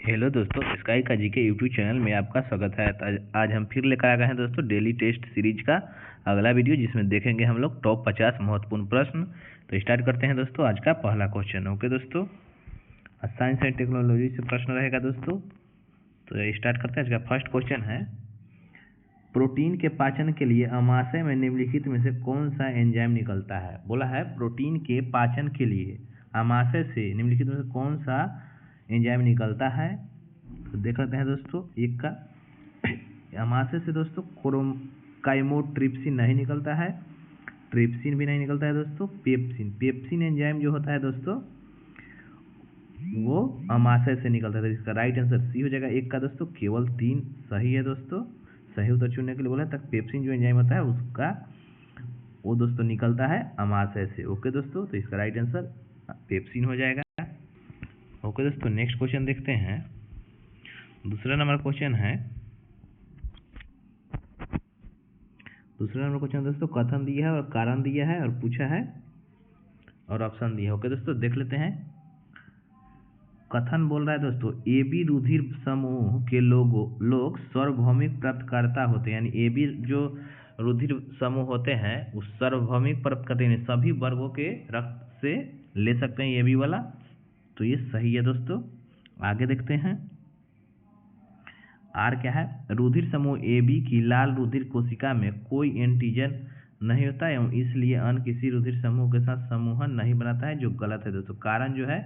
Hello दोस्तों, sky का GK YouTube channel में आपका स्वागत है। आज हम फिर लेकर आ गए हैं दोस्तों डेली टेस्ट सीरीज का अगला वीडियो, जिसमें देखेंगे हम लोग टॉप 50 महत्वपूर्ण प्रश्न। तो स्टार्ट करते हैं दोस्तों आज का पहला क्वेश्चन। ओके दोस्तों, साइंस एंड टेक्नोलॉजी से प्रश्न रहेगा दोस्तों। तो स्टार्ट करते हैं। आज का फर्स्ट क्वेश्चन है, प्रोटीन के पाचन के लिए अमाशय में निम्नलिखित में से कौन सा एंजाइम निकलता है। बोला है प्रोटीन के पाचन के लिए अमाशय से निम्नलिखित में से कौन सा एंजाइम निकलता है। तो देख लेते हैं दोस्तों। एक का अमाशय से दोस्तों काइमोट्रिप्सिन नहीं निकलता है, ट्रिप्सिन भी नहीं निकलता है दोस्तों। पेप्सिन एंजाइम जो होता है दोस्तों वो अमाशय से निकलता है। तो इसका राइट आंसर सी हो जाएगा। एक का दोस्तों केवल 3 सही है दोस्तों। सही उत्तर चुनने के लिए बोला तक पेप्सिन जो एंजाइम होता है उसका वो दोस्तों निकलता है अमाशय से। ओके दोस्तों, तो इसका राइट आंसर पेप्सिन हो जाएगा। ओके दोस्तों, नेक्स्ट क्वेश्चन देखते हैं। दूसरा नंबर क्वेश्चन दोस्तों कथन दिया है और कारण दिया है और पूछा है और ऑप्शन दिया है। ओके दोस्तों, देख लेते हैं। कथन बोल रहा है दोस्तों, एबी रुधिर समूह के लोग सार्वभौमिक प्राप्तकर्ता होते हैं। यानी एबी जो रुधिर समूह होते हैं उस सार्वभौमिक प्राप्तकर्ता यानी सभी वर्गों के रक्त से ले सकते हैं एबी वाला। तो ये सही है दोस्तों। आगे देखते हैं। आर क्या है, रुधिर समूह ए बी की लाल रुधिर कोशिका में कोई एंटीजन नहीं होता एवं इसलिए अन्य किसी रुधिर समूह के साथ समूहन नहीं बनाता है, जो गलत है दोस्तों। कारण जो है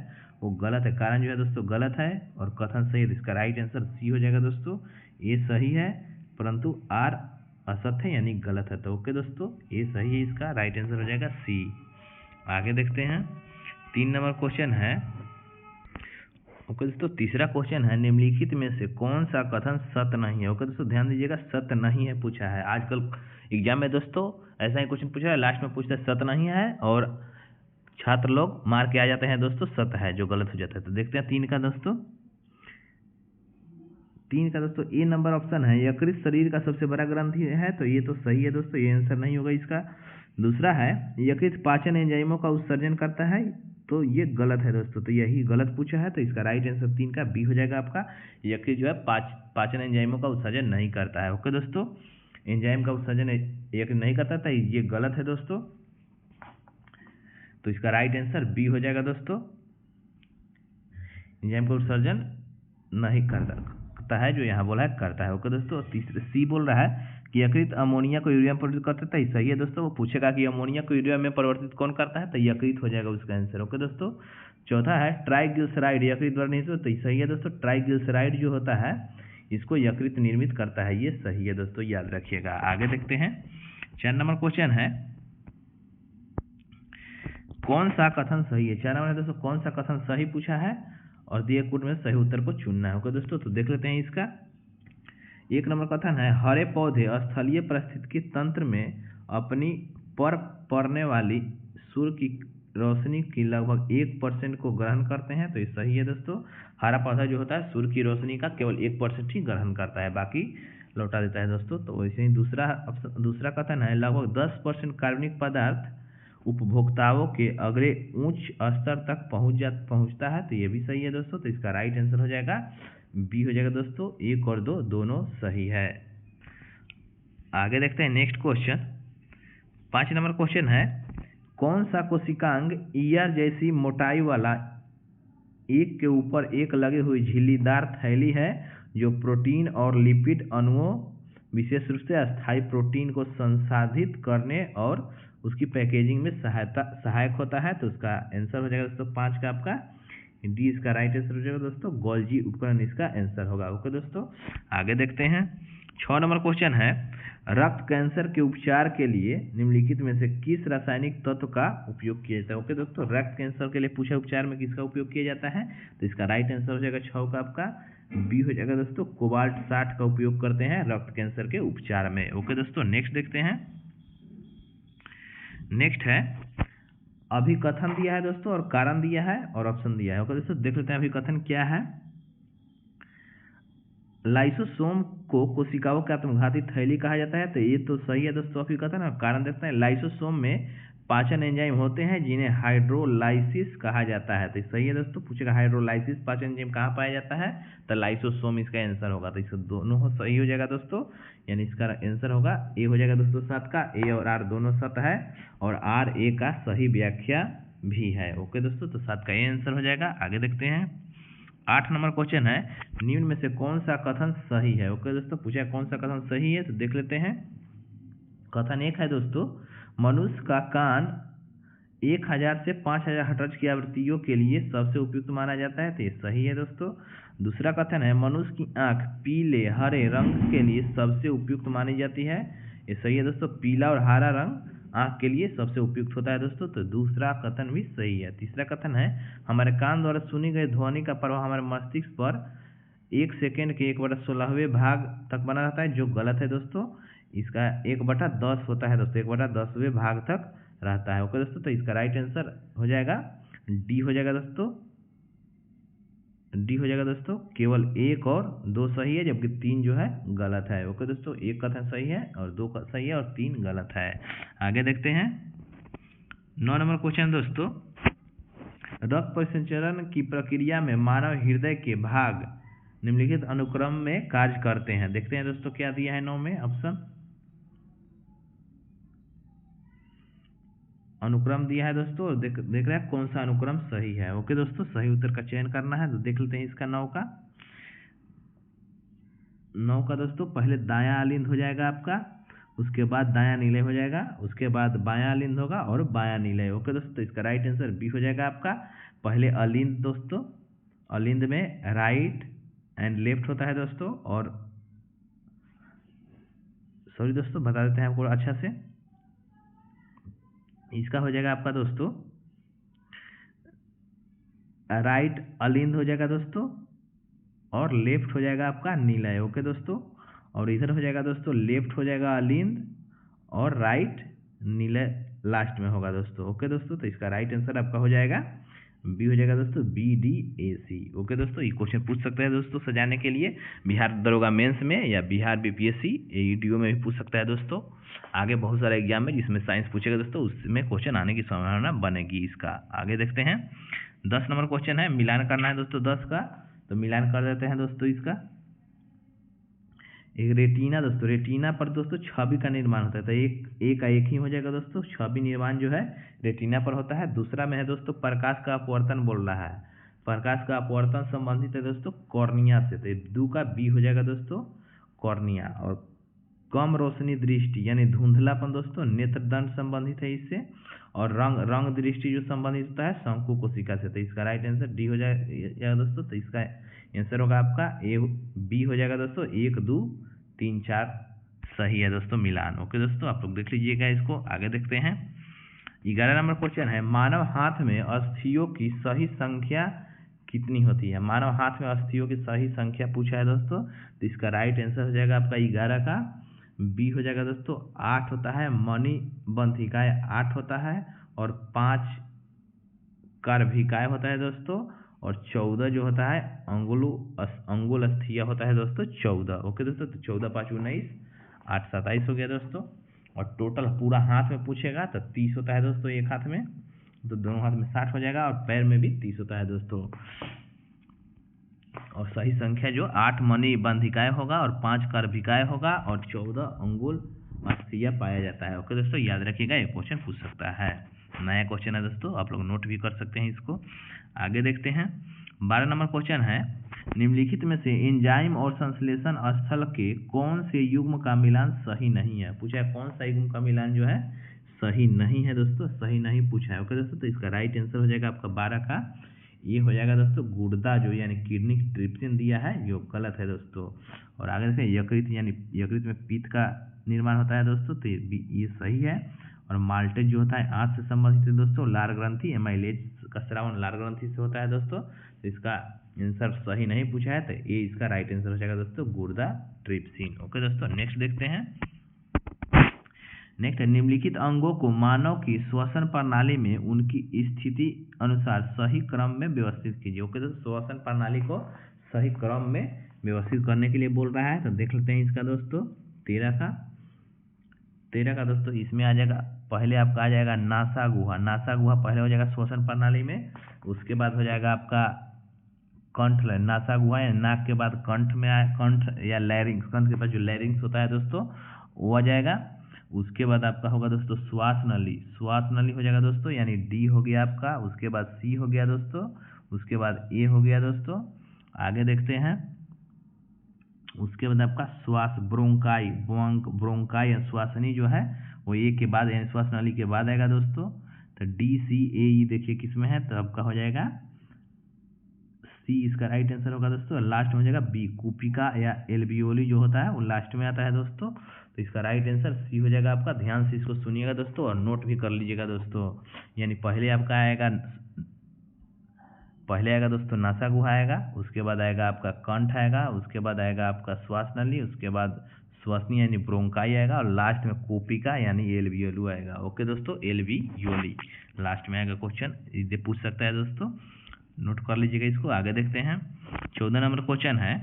वो गलत है। कारण जो है दोस्तों गलत है और कथन सही है। इसका राइट आंसर सी हो जाएगा दोस्तों। ए सही है परंतु आर असत्य है यानी गलत है। तो ओके दोस्तों, ए सही है, इसका राइट आंसर हो जाएगा सी। आगे देखते हैं। 3 नंबर क्वेश्चन है। ओके दोस्तों, तीसरा क्वेश्चन है, निम्नलिखित में से कौन सा कथन सत्य नहीं है। ओके दोस्तों, ध्यान दीजिएगा, सत्य नहीं है पूछा है। आजकल एग्जाम में दोस्तों ऐसा ही क्वेश्चन पूछा है, लास्ट में पूछता है सत्य नहीं है और छात्र लोग मार के आ जाते हैं दोस्तों सत्य है, जो गलत हो जाता है। तो देखते हैं 3 का दोस्तों। ए नंबर ऑप्शन है, यकृत शरीर का सबसे बड़ा ग्रंथि है। तो ये तो सही है दोस्तों, ये आंसर नहीं होगा इसका। दूसरा है, यकृत पाचन एंजाइमों का उत्सर्जन करता है। तो ये गलत है दोस्तों, तो यही गलत पूछा है। तो इसका राइट आंसर 3 का बी हो जाएगा आपका। यकृत जो है पाचन एंजाइमों का उत्सर्जन नहीं करता है। ओके दोस्तों, एंजाइम का उत्सर्जन यकृत नहीं करता था, ये गलत है दोस्तों। तो इसका राइट आंसर बी हो जाएगा दोस्तों। एंजाइम का उत्सर्जन नहीं करता है, जो यहाँ बोला है करता है। ओके दोस्तों, तीसरे सी बोल रहा है कि यकृत अमोनिया को यूरिया में परिवर्तित करता है। सही है दोस्तों। वो पूछेगा कि अमोनिया को यूरिया में परिवर्तित कौन करता है, तो यकृत हो जाएगा उसका आंसर। ओके दोस्तों, चौथा है, ट्राइग्लिसराइड यकृत द्वारा निर्मित होता है। तो सही है दोस्तों। ट्राइग्लिसराइड जो होता है इसको यकृत निर्मित करता है, ये सही है दोस्तों, याद रखिएगा। आगे देखते हैं। 4 नंबर क्वेश्चन है, कौन सा कथन सही है। 4 नंबर है दोस्तों, कौन सा कथन सही पूछा है और दिए कोड में सही उत्तर को चुनना है। ओके दोस्तों, तो देख लेते हैं इसका। 1 नंबर कथन है, हरे पौधे स्थलीय पारिस्थितिकी तंत्र में अपनी पर पड़ने वाली सूर्य की रोशनी की लगभग 1% को ग्रहण करते हैं। तो ये सही है दोस्तों। हरा पौधा जो होता है सूर्य की रोशनी का केवल 1% ही ग्रहण करता है, बाकी लौटा देता है दोस्तों। तो वैसे ही दूसरा कथन है, लगभग 10% कार्बनिक पदार्थ उपभोक्ताओं के अगले उच्च स्तर तक पहुंचता है। तो ये भी सही है दोस्तों। तो इसका राइट आंसर हो जाएगा बी हो जाएगा दोस्तों। 1 और 2 दोनों सही है। आगे देखते हैं नेक्स्ट क्वेश्चन। 5 नंबर क्वेश्चन है, कौन सा कोशिकांग ईयर जैसी मोटाई वाला एक के ऊपर एक लगे हुई झिल्लीदार थैली है, जो प्रोटीन और लिपिड अणुओं विशेष रूप से अस्थायी प्रोटीन को संसाधित करने और उसकी पैकेजिंग में सहायक होता है। तो उसका आंसर हो जाएगा दोस्तों 5 का आपका डी। इसका राइट आंसर हो जाएगा दोस्तों, गोल्जी उपकरण इसका आंसर होगा। ओके दोस्तों, आगे देखते हैं। 6 नंबर क्वेश्चन है, रक्त कैंसर के उपचार के लिए निम्नलिखित में से किस रासायनिक तत्व का उपयोग किया जाता है। ओके दोस्तों, रक्त कैंसर के लिए पूछा उपचार में किसका उपयोग किया जाता है। तो इसका राइट आंसर हो जाएगा 6 का आपका बी हो जाएगा दोस्तों, कोबाल्ट 60 का उपयोग करते हैं रक्त कैंसर के उपचार में। ओके दोस्तों, नेक्स्ट देखते हैं। नेक्स्ट है, अभिकथन दिया है दोस्तों और कारण दिया है और ऑप्शन दिया है। ओके दोस्तों, देख लेते हैं अभिकथन क्या है। लाइसोसोम को कोशिकाओं की आत्मघाती थैली कहा जाता है। तो ये तो सही है दोस्तों अभिकथन। और कारण देखते हैं, लाइसोसोम में पाचन एंजाइम होते हैं जिन्हें हाइड्रोलाइसिस कहा जाता है। तो सही है दोस्तों, पूछेगा हाइड्रोलाइसिस पाचन एंजाइम कहाँ पाया जाता है, तो लाइसोसोम इसका आंसर होगा। तो इसका दोनों सही हो जाएगा दोस्तों, यानी इसका आंसर होगा ए हो जाएगा दोस्तों 7 का। ए और आर दोनों सत्य है और आर ए का सही व्याख्या भी है। ओके दोस्तों, तो 7 का ए आंसर हो जाएगा। आगे देखते हैं 8 नंबर क्वेश्चन है, निम्न में से कौन सा कथन सही है। ओके दोस्तों, पूछा कौन सा कथन सही है, तो देख लेते हैं। कथन 1 है दोस्तों, मनुष्य का कान 1000 से 5000 हर्ट्ज की आवृत्तियों के लिए सबसे उपयुक्त माना जाता है। तो ये सही है दोस्तों। दूसरा कथन है, मनुष्य की आंख पीले हरे रंग के लिए सबसे उपयुक्त मानी जाती है। ये सही है दोस्तों, पीला और हरा रंग आंख के लिए सबसे उपयुक्त होता है दोस्तों। तो दूसरा कथन भी सही है। तीसरा कथन है, हमारे कान द्वारा सुनी गई ध्वनि का प्रभाव हमारे मस्तिष्क पर 1 सेकेंड के 1/16वें भाग तक बना रहता है, जो गलत है दोस्तों। इसका 1/10 होता है दोस्तों, 1/10वें भाग तक रहता है। ओके दोस्तों, तो इसका राइट आंसर हो जाएगा डी हो जाएगा दोस्तों, डी हो जाएगा दोस्तों। केवल 1 और 2 सही है, जबकि 3 जो है गलत है। ओके दोस्तों, 1 कथन सही है और 2 सही है और 3 गलत है। आगे देखते हैं 9 नंबर क्वेश्चन दोस्तों, रक्त परिसंचरण की प्रक्रिया में मानव हृदय के भाग निम्नलिखित अनुक्रम में कार्य करते हैं। देखते हैं दोस्तों क्या दिया है 9 में ऑप्शन, अनुक्रम दिया है दोस्तों, और देख रहे हैं कौन सा अनुक्रम सही है। ओके दोस्तों, सही उत्तर का चयन करना है। तो देख लेते हैं इसका 9 का दोस्तों, पहले दायां अलिंद हो जाएगा आपका, उसके बाद दायां नीले हो जाएगा, उसके बाद बायां अलिंद होगा और बायां नीले। ओके दोस्तों, तो इसका राइट आंसर बी हो जाएगा आपका। पहले अलिंद दोस्तों, अलिंद में राइट एंड लेफ्ट होता है दोस्तों, और सॉरी दोस्तों बता देते हैं आपको अच्छा से, इसका हो जाएगा आपका दोस्तों राइट अलिंद हो जाएगा दोस्तों, और लेफ्ट हो जाएगा आपका नीला। ओके दोस्तों, और इधर हो जाएगा दोस्तों लेफ्ट हो जाएगा अलिंद और राइट नीले लास्ट में होगा दोस्तों। ओके दोस्तों, तो इसका राइट आंसर आपका हो जाएगा बी हो जाएगा दोस्तों, BDAC। ओके दोस्तों, ये क्वेश्चन पूछ सकते हैं दोस्तों सजाने के लिए, बिहार दरोगा मेंस में या बिहार BPSC AEDO में भी पूछ सकता है दोस्तों। आगे बहुत सारे एग्जाम में जिसमें साइंस पूछेगा दोस्तों, उसमें क्वेश्चन आने की संभावना बनेगी इसका। आगे देखते हैं 10 नंबर क्वेश्चन है, मिलान करना है दोस्तों 10 का, तो मिलान कर देते हैं दोस्तों इसका। एक रेटिना दोस्तों, रेटिना पर दोस्तों छवि का निर्माण होता है, तो एक का एक ही हो जाएगा दोस्तों, छवि निर्माण जो है रेटिना पर होता है। दूसरा में है दोस्तों प्रकाश का अपवर्तन बोल रहा है, प्रकाश का अपवर्तन संबंधित है दोस्तों कॉर्निया से, तो 2 का बी हो जाएगा दोस्तों कॉर्निया। और कम रोशनी दृष्टि यानी धुंधलापन दोस्तों नेत्रदंड संबंधित है इससे, और रंग दृष्टि जो संबंधित होता है शंकु कोशिका से। तो इसका राइट आंसर डी हो जाएगा दोस्तों, तो इसका आंसर होगा आपका बी हो जाएगा दोस्तों, 1 2 3 4 सही है दोस्तों मिलान। ओके दोस्तों, आप लोग देख लीजिएगा इसको। आगे देखते हैं 11 नंबर क्वेश्चन है, मानव हाथ में अस्थियों की सही संख्या कितनी होती है। मानव हाथ में अस्थियों की सही संख्या पूछा है दोस्तों, तो इसका राइट आंसर हो जाएगा आपका 11 का बी हो जाएगा दोस्तों, 8 होता है, मणिबंधिकाय 8 होता है, और 5 करभिकाय होता है दोस्तों, और 14 जो होता है अंगुल अस्थिया होता है दोस्तों 14। ओके दोस्तों, तो 14 5 19 8 27 हो गया दोस्तों। और टोटल पूरा हाथ में पूछेगा तो 30 होता है दोस्तों एक हाथ में, तो दोनों हाथ में 60 हो जाएगा, और पैर में भी 30 होता है दोस्तों। और सही संख्या जो 8 मणिबंधिकाय होगा और 5 करभिकाय होगा और 14 अंगुल अस्थिया पाया जाता है। ओके दोस्तों, याद रखिएगा ये क्वेश्चन पूछ सकता है, नया क्वेश्चन है दोस्तों, आप लोग नोट भी कर सकते हैं इसको। आगे देखते हैं 12 नंबर क्वेश्चन है, निम्नलिखित में से एंजाइम और संश्लेषण स्थल के कौन से युग्म का मिलान सही नहीं है। पूछा है कौन सा युग्म का मिलान जो है सही नहीं है दोस्तों, सही नहीं पूछा है। ओके दोस्तों, तो इसका राइट आंसर हो जाएगा आपका 12 का ये हो जाएगा दोस्तों गुर्दा जो यानी किडनी ट्रिप्सिन दिया है जो गलत है दोस्तों। और आगे देखें यकृत, यानी यकृत में पित्त का निर्माण होता है दोस्तों, तो ये सही है। और माल्टेज जो होता है आंत से संबंधित है दोस्तों, लार ग्रंथि एमाइलेज का स्रावन लार ग्रंथि से होता है दोस्तों, तो इसका आंसर सही नहीं पूछा है, तो ये इसका राइट आंसर हो जाएगा दोस्तों गुर्दा ट्रिप्सिन। ओके दोस्तों, नेक्स्ट देखते हैं। नेक्स्ट, निम्नलिखित अंगों को मानव की श्वसन प्रणाली में उनकी स्थिति अनुसार सही क्रम में व्यवस्थित कीजिए। ओके दोस्तों, श्वसन प्रणाली को सही क्रम में व्यवस्थित करने के लिए बोल रहा है, तो देख लेते हैं इसका दोस्तों 13 का। 13 का दोस्तों इसमें आ जाएगा, पहले आपका आ जाएगा नासा गुहा। नासा गुहा पहले हो जाएगा श्वसन प्रणाली में, उसके बाद हो जाएगा आपका कंठ। नासा गुहा या नाक के बाद कंठ में आए, कंठ या लैरिंग्स, कंठ के पास जो लैरिंग्स होता है दोस्तों वो आ जाएगा। उसके बाद आपका होगा दोस्तों श्वास नली। श्वास नली हो जाएगा दोस्तों, यानी डी हो गया आपका। उसके बाद सी हो गया दोस्तों, उसके बाद ए हो गया दोस्तों। आगे देखते हैं, उसके बाद आपका श्वास ब्रोंकाई, ब्रोंकाई श्वासनी जो है वो ए के बाद यानी श्वास नली के बाद आएगा दोस्तों। तो डी सी ए ई देखिए किस में है, तो आपका हो जाएगा सी इसका राइट आंसर होगा दोस्तों। लास्ट में हो जाएगा बी, कुपिका या एल्वियोली जो होता है वो लास्ट में आता है दोस्तों। तो इसका राइट आंसर सी हो जाएगा आपका। ध्यान से इसको सुनिएगा दोस्तों और नोट भी कर लीजिएगा दोस्तों। यानी पहले आपका आएगा, पहले आएगा दोस्तों नासा गुहा आएगा, उसके बाद आएगा आपका कंठ आएगा, उसके बाद आएगा आपका श्वास नली, उसके बाद श्वसनी यानी ब्रोंकाई आएगा, और लास्ट में कोपिका यानी एल्वियोली आएगा। ओके दोस्तों, एल्वियोली लास्ट में आएगा क्वेश्चन, इसे पूछ सकता है दोस्तों, नोट कर लीजिएगा इसको। आगे देखते हैं, 14 नंबर क्वेश्चन है,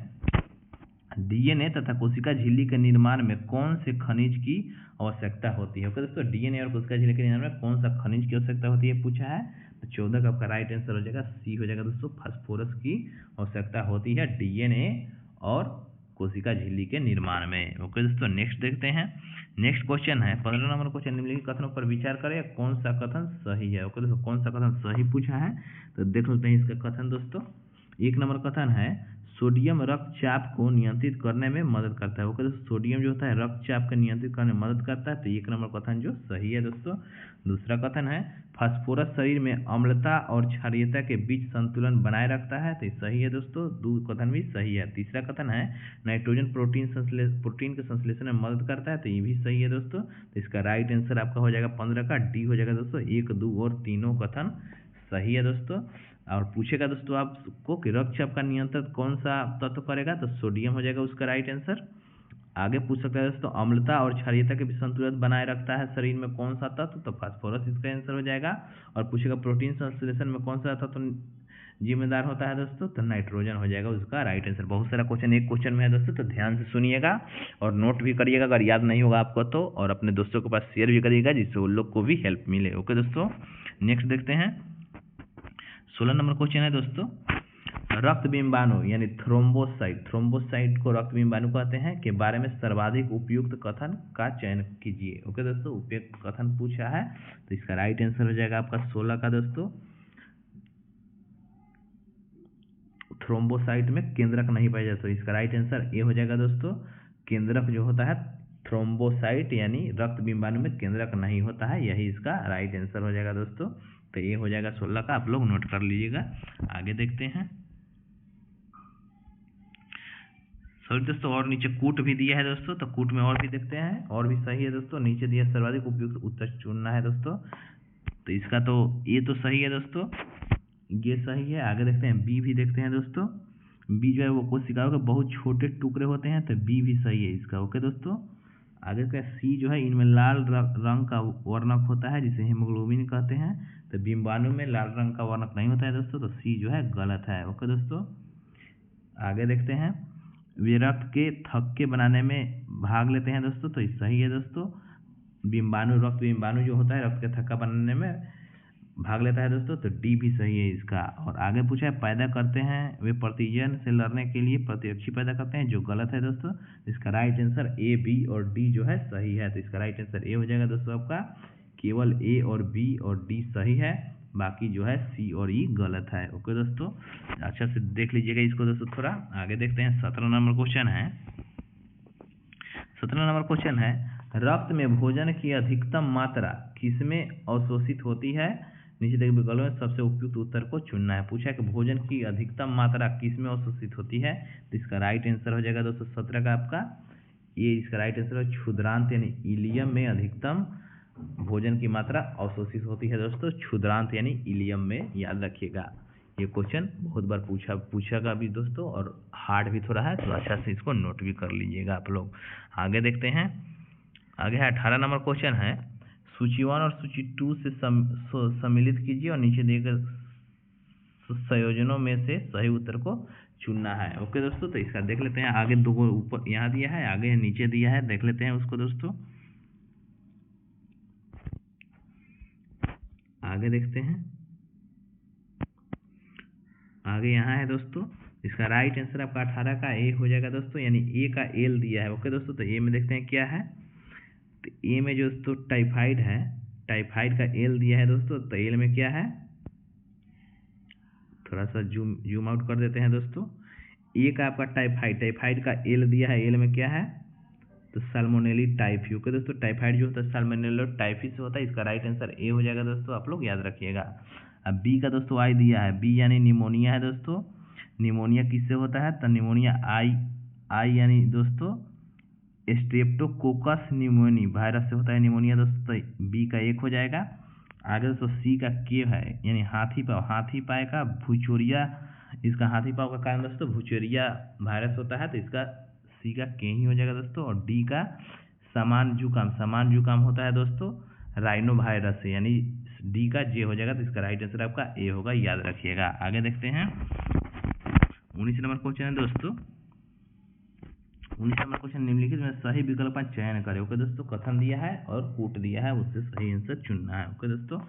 डीएनए तथा कोशिका झिल्ली के निर्माण में कौन से खनिज की आवश्यकता होती है। ओके दोस्तों, डीएनए और कोशिका झिल्ली के निर्माण में कौन सा खनिज की आवश्यकता होती है पूछा है। तो 14 का आपका राइट आंसर हो जाएगा सी हो जाएगा दोस्तों, फास्फोरस की आवश्यकता होती है डीएनए और कोशिका झिल्ली के निर्माण में। ओके दोस्तों, नेक्स्ट देखते हैं। नेक्स्ट क्वेश्चन है 15 नंबर क्वेश्चन, निम्नलिखित कथनों पर विचार करें, कौन सा कथन सही है। ओके दोस्तों, कौन सा कथन सही पूछा है, तो देख लेते हैं इसका कथन दोस्तों। 1 नंबर कथन है, सोडियम रक्तचाप को नियंत्रित करने में मदद करता है। ओके दोस्तों, सोडियम जो होता है रक्तचाप को नियंत्रित करने में मदद करता है, तो 1 नंबर कथन जो सही है दोस्तों। दूसरा कथन है, फास्फोरस शरीर में अम्लता और क्षारीयता के बीच संतुलन बनाए रखता है, तो सही है दोस्तों, दो कथन भी सही है। तीसरा कथन है, नाइट्रोजन प्रोटीन के संश्लेषण में मदद करता है, तो ये भी सही है दोस्तों। तो इसका राइट आंसर आपका हो जाएगा 15 का डी हो जाएगा दोस्तों। 1, 2 और तीनों कथन सही है दोस्तों। और पूछेगा दोस्तों आपको कि रक्तचाप का नियंत्रण कौन सा तत्व करेगा, तो सोडियम हो जाएगा उसका राइट आंसर। आगे पूछ सकता है दोस्तों, अम्लता और क्षारीयता के बीच संतुलन बनाए रखता है शरीर में कौन सा तत्व, तो फास्फोरस इसका आंसर हो जाएगा। और पूछेगा प्रोटीन संश्लेषण में कौन सा तत्व जिम्मेदार होता है दोस्तों, तो नाइट्रोजन हो जाएगा उसका राइट आंसर। बहुत सारा क्वेश्चन एक क्वेश्चन में है दोस्तों, तो ध्यान से सुनिएगा और नोट भी करिएगा अगर याद नहीं होगा आपको तो, और अपने दोस्तों के पास शेयर भी करिएगा जिससे उन लोग को भी हेल्प मिले। ओके दोस्तों, नेक्स्ट देखते हैं। 16 नंबर क्वेश्चन है दोस्तों, रक्त बिंबाणु यानी थ्रोम्बोसाइट को रक्त बिंबाणु कहते हैं के बारे में सर्वाधिक उपयुक्त कथन का चयन कीजिए। ओके दोस्तों, उपयुक्त कथन पूछा है, तो इसका राइट आंसर हो जाएगा आपका 16 का दोस्तों। थ्रोम्बोसाइट में केंद्रक नहीं पाया जाता, तो इसका राइट आंसर ए हो जाएगा दोस्तों। केंद्रक जो होता है थ्रोम्बोसाइट यानी रक्त बिंबाणु में केंद्रक नहीं होता है, यही इसका राइट आंसर हो जाएगा दोस्तों। तो ये हो जाएगा 16 का, आप लोग नोट कर लीजिएगा। आगे देखते हैं सॉरी दोस्तों, और नीचे कूट भी दिया है दोस्तों, तो कूट में और भी देखते हैं, और भी सही है दोस्तों। नीचे दिया सर्वाधिक उपयुक्त उत्तर चुनना है दोस्तों, तो इसका तो ये तो सही है दोस्तों, ये सही है। आगे देखते हैं बी भी देखते हैं दोस्तों। बी जो है वो कोशिकाओं के बहुत छोटे टुकड़े होते हैं, तो बी भी सही है इसका। ओके दोस्तों, आगे का सी जो है इनमें लाल रंग का वर्णक होता है जिसे हीमोग्लोबिन कहते हैं, तो बिंबाणु में लाल रंग का वर्णक नहीं होता है दोस्तों, तो सी जो है गलत है। ओके दोस्तों, आगे देखते हैं, वे रक्त के थक्के बनाने में भाग लेते हैं दोस्तों, तो सही है दोस्तों। रक्त बिंबाणु जो होता है रक्त के थक्का बनाने में भाग लेता है दोस्तों, तो डी भी सही है इसका। और आगे पूछा है, पैदा करते हैं वे प्रतिजन से लड़ने के लिए प्रतिरक्षी पैदा करते हैं, जो गलत है दोस्तों। इसका राइट आंसर ए, बी और डी जो है सही है, तो इसका राइट आंसर ए हो जाएगा दोस्तों आपका। केवल ए और बी और डी सही है, बाकी जो है सी और ई गलत है। ओके दोस्तों, अच्छा से देख लीजिएगा इसको दोस्तों थोड़ा। आगे देखते हैं 17 नंबर क्वेश्चन है। 17 नंबर क्वेश्चन है, रक्त में भोजन की अधिकतम मात्रा किसमें अवशोषित होती है। नीचे देखिए विकल्प में सबसे उपयुक्त उत्तर को चुनना है। पूछा है कि भोजन की अधिकतम मात्रा किसमें अवशोषित होती है, तो इसका राइट आंसर हो जाएगा दोस्तों 17 का आपका ये इसका राइट आंसर है क्षुद्रांत यानी इलियम में अधिकतम भोजन की मात्रा अवशोषित होती है दोस्तों, क्षुद्रांत यानी इलियम में, याद रखिएगा। ये क्वेश्चन बहुत बार पूछेगा भी दोस्तों, और हार्ड भी थोड़ा है, तो अच्छा से इसको नोट भी कर लीजिएगा आप लोग। आगे देखते हैं, आगे है 18 नंबर क्वेश्चन है, सूची 1 और सूची 2 से सम्मिलित कीजिए और नीचे दिए गए संयोजनों में से सही उत्तर को चुनना है। ओके दोस्तों, तो इसका देख लेते हैं। आगे दो ऊपर यहाँ दिया है, आगे नीचे दिया है, देख लेते हैं उसको दोस्तों। आगे देखते हैं। आगे यहाँ है दोस्तों, इसका राइट आंसर आपका 18 का ए हो जाएगा दोस्तों, यानी ए का एल दिया है। ओके दोस्तों, तो ए में देखते हैं क्या है। तो ए में जो दोस्तों टाइफाइड है, टाइफाइड का एल दिया है दोस्तों। तो एल में क्या है, थोड़ा सा जूम आउट कर देते हैं दोस्तों। ए का आपका टाइफाइड, टाइफाइड का एल दिया है, एल में क्या है, तो साल्मोनेली टाइफी। ओके दोस्तों, टाइफाइड जो होता है साल्मोनेला टाइफी से होता है। इसका राइट आंसर ए हो जाएगा दोस्तों, आप लोग याद रखिएगा। अब बी का दोस्तों आई दिया है, बी यानी निमोनिया है दोस्तों। निमोनिया किससे होता है, तो निमोनिया आई यानी दोस्तों स्ट्रेप्टोकोकस न्यूमोनी वायरस से होता है निमोनिया दोस्तों। तो बी का 1 हो जाएगा। आगे दोस्तों सी का के है, यानी हाथी पाँव, हाथी पाए का भुचोरिया, इसका हाथी पाँव का कारण दोस्तों भुचोरिया वायरस होता है। तो इसका सी का के ही हो जाएगा दोस्तों। और डी का समान जुकाम, समान जुकाम होता है दोस्तों राइनो वायरस से, यानी डी का जे हो जाएगा। तो इसका राइट आंसर आपका ए होगा, याद रखिएगा। आगे देखते हैं 19 नंबर क्वेश्चन है दोस्तों। 19 नंबर क्वेश्चन, निम्नलिखित में सही विकल्प का चयन करें। ओके दोस्तों, कथन दिया है और कूट दिया है, उससे सही आंसर चुनना है। ओके दोस्तों,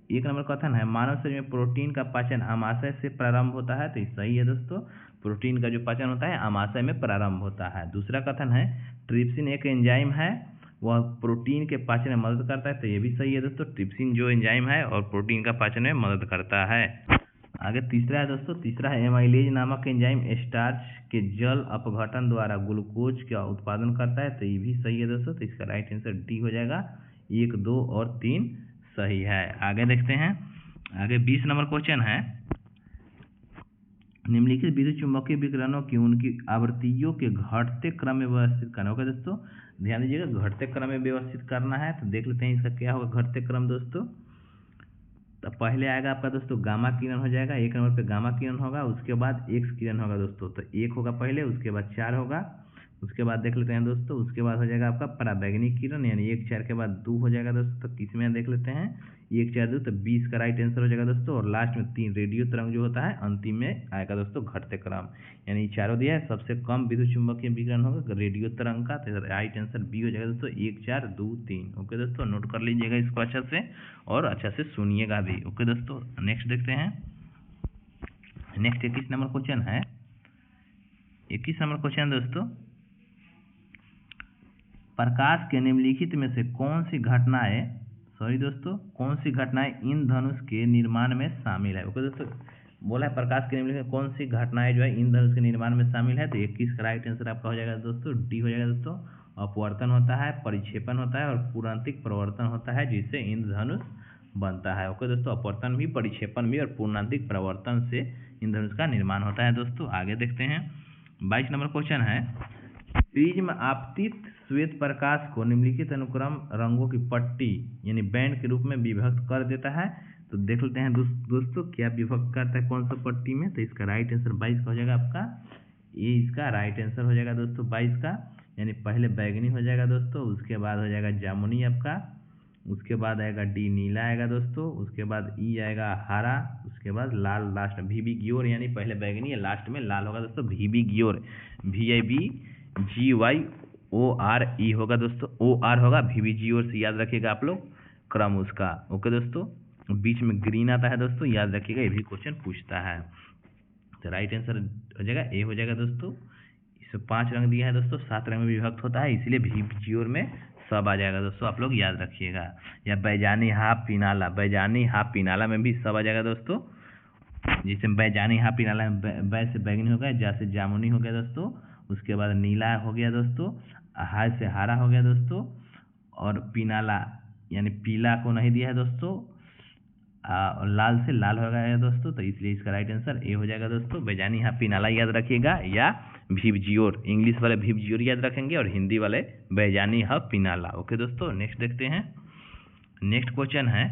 1 नंबर कथन है, मानव शरीर में प्रोटीन का पाचन आमाशय से प्रारंभ होता है। तो ये सही है दोस्तों, प्रोटीन का जो पाचन होता है आमाशय में प्रारंभ होता है। दूसरा कथन है, ट्रिप्सिन एक एंजाइम है, वह प्रोटीन के पाचन में मदद करता है। तो ये भी सही है दोस्तों, ट्रिप्सिन जो एंजाइम है और प्रोटीन का पाचन में मदद करता है। आगे तीसरा है दोस्तों, तीसरा है एमाइलेज नामक एंजाइम स्टार्च के जल अपघटन द्वारा ग्लूकोज का उत्पादन करता है। तो ये भी सही है दोस्तों, तो इसका राइट आंसर डी हो जाएगा। 1, 2 और 3 सही है। आगे देखते हैं, आगे 20 नंबर क्वेश्चन है, निम्नलिखित विद्युत चुम्बकीय विकिरणों की उनकी आवृत्तियों के घटते क्रम में व्यवस्थित करना होगा। दोस्तों ध्यान दीजिएगा, घटते क्रम में व्यवस्थित करना है। तो देख लेते हैं इसका क्या होगा घटते क्रम दोस्तों। तो पहले आएगा आपका दोस्तों गामा किरण हो जाएगा, 1 नंबर पे गामा किरण होगा, उसके बाद एक्स किरण होगा दोस्तों। तो 1 होगा पहले, उसके बाद 4 होगा, उसके बाद देख लेते हैं दोस्तों, उसके बाद हो जाएगा आपका पराबैंगनी किरण, यानी 1, 4 के बाद 2 हो जाएगा दोस्तों। तो किसमें देख लेते हैं, 1, 4, 2, तो 20 का राइट आंसर हो जाएगा दोस्तों। और लास्ट में 3 रेडियो तरंग जो होता है अंतिम में आएगा दोस्तों घटते क्रम, यानी चारों दिया है। सबसे कम विद्युत चुम्बकीय विकिरण होगा रेडियो तरंग का, तो राइट आंसर बी हो जाएगा दोस्तों, 1, 4, 2, 3। ओके दोस्तों, नोट कर लीजिएगा इसको अच्छा से और अच्छा से सुनिएगा भी। ओके दोस्तों, नेक्स्ट देखते हैं। नेक्स्ट 21 नंबर क्वेश्चन है, 21 नंबर क्वेश्चन दोस्तों, प्रकाश के निम्नलिखित में से कौन सी घटनाएं इंद्रधनुष के निर्माण में शामिल है। ओके दोस्तों, बोला है प्रकाश के निम्नलिखित में कौन सी घटनाएं जो है इंद्रधनुष के निर्माण में शामिल है। तो 21 का राइट आंसर आपका हो जाएगा दोस्तों, डी हो जाएगा दोस्तों। अपवर्तन होता है, परिक्षेपण होता है और पूर्णांतिक प्रवर्तन होता है, जिससे इंद्रधनुष बनता है। ओके दोस्तों, अपवर्तन भी, परिक्षेपण भी और पूर्णांतिक प्रवर्तन से इंद्रधनुष का निर्माण होता है दोस्तों। आगे देखते हैं 22 नंबर क्वेश्चन है, प्रिज्म आपतित श्वेत प्रकाश को निम्नलिखित अनुक्रम रंगों की पट्टी यानी बैंड के रूप में विभक्त कर देता है। तो देख लेते हैं दोस्तों क्या विभक्त करता है कौन सा पट्टी में। तो इसका राइट आंसर 22 का हो जाएगा आपका, ये इसका राइट आंसर हो जाएगा दोस्तों 22 का, यानी पहले बैगनी हो जाएगा दोस्तों, उसके बाद हो जाएगा जामुनी आपका, उसके बाद आएगा डी नीला आएगा दोस्तों, उसके बाद ई आएगा हरा, उसके बाद लाल लास्ट में VB ग्योर, यानी पहले बैगनी है लास्ट में लाल होगा दोस्तों VB ग्योर, VIBGYORE होगा दोस्तों, OR होगा VB ग्योर से याद रखिएगा आप लोग क्रम उसका। ओके दोस्तों, बीच में ग्रीन आता है दोस्तों, याद रखिएगा, ये भी क्वेश्चन पूछता है। तो राइट आंसर हो जाएगा ए हो जाएगा दोस्तों। इसमें 5 रंग दिया है दोस्तों, 7 रंग में विभक्त होता है, इसलिए VB ग्योर में सब आ जाएगा दोस्तों, आप लोग याद रखिएगा। या बैजानी हाफ पिनाला, बैजानी हाफ पिनाला में भी सब आ जाएगा दोस्तों। जिससे बैजानी हाफ पिनाला में बै से बैगनी हो गया, जा से जामुनी हो गया दोस्तों, उसके बाद नीला हो गया दोस्तों, हाय से हरा हो गया दोस्तों, और पिनाला यानी पीला को नहीं दिया है दोस्तों, और लाल से लाल हो गया है दोस्तों। तो इसलिए इसका राइट आंसर ए हो जाएगा दोस्तों, बैजानी हाफ पिनाला याद रखिएगा, या VBGYOR, इंग्लिश वाले VBGYOR याद रखेंगे और हिंदी वाले बैजानी हाफ पिनाला। ओके दोस्तों, नेक्स्ट देखते हैं। नेक्स्ट क्वेश्चन है,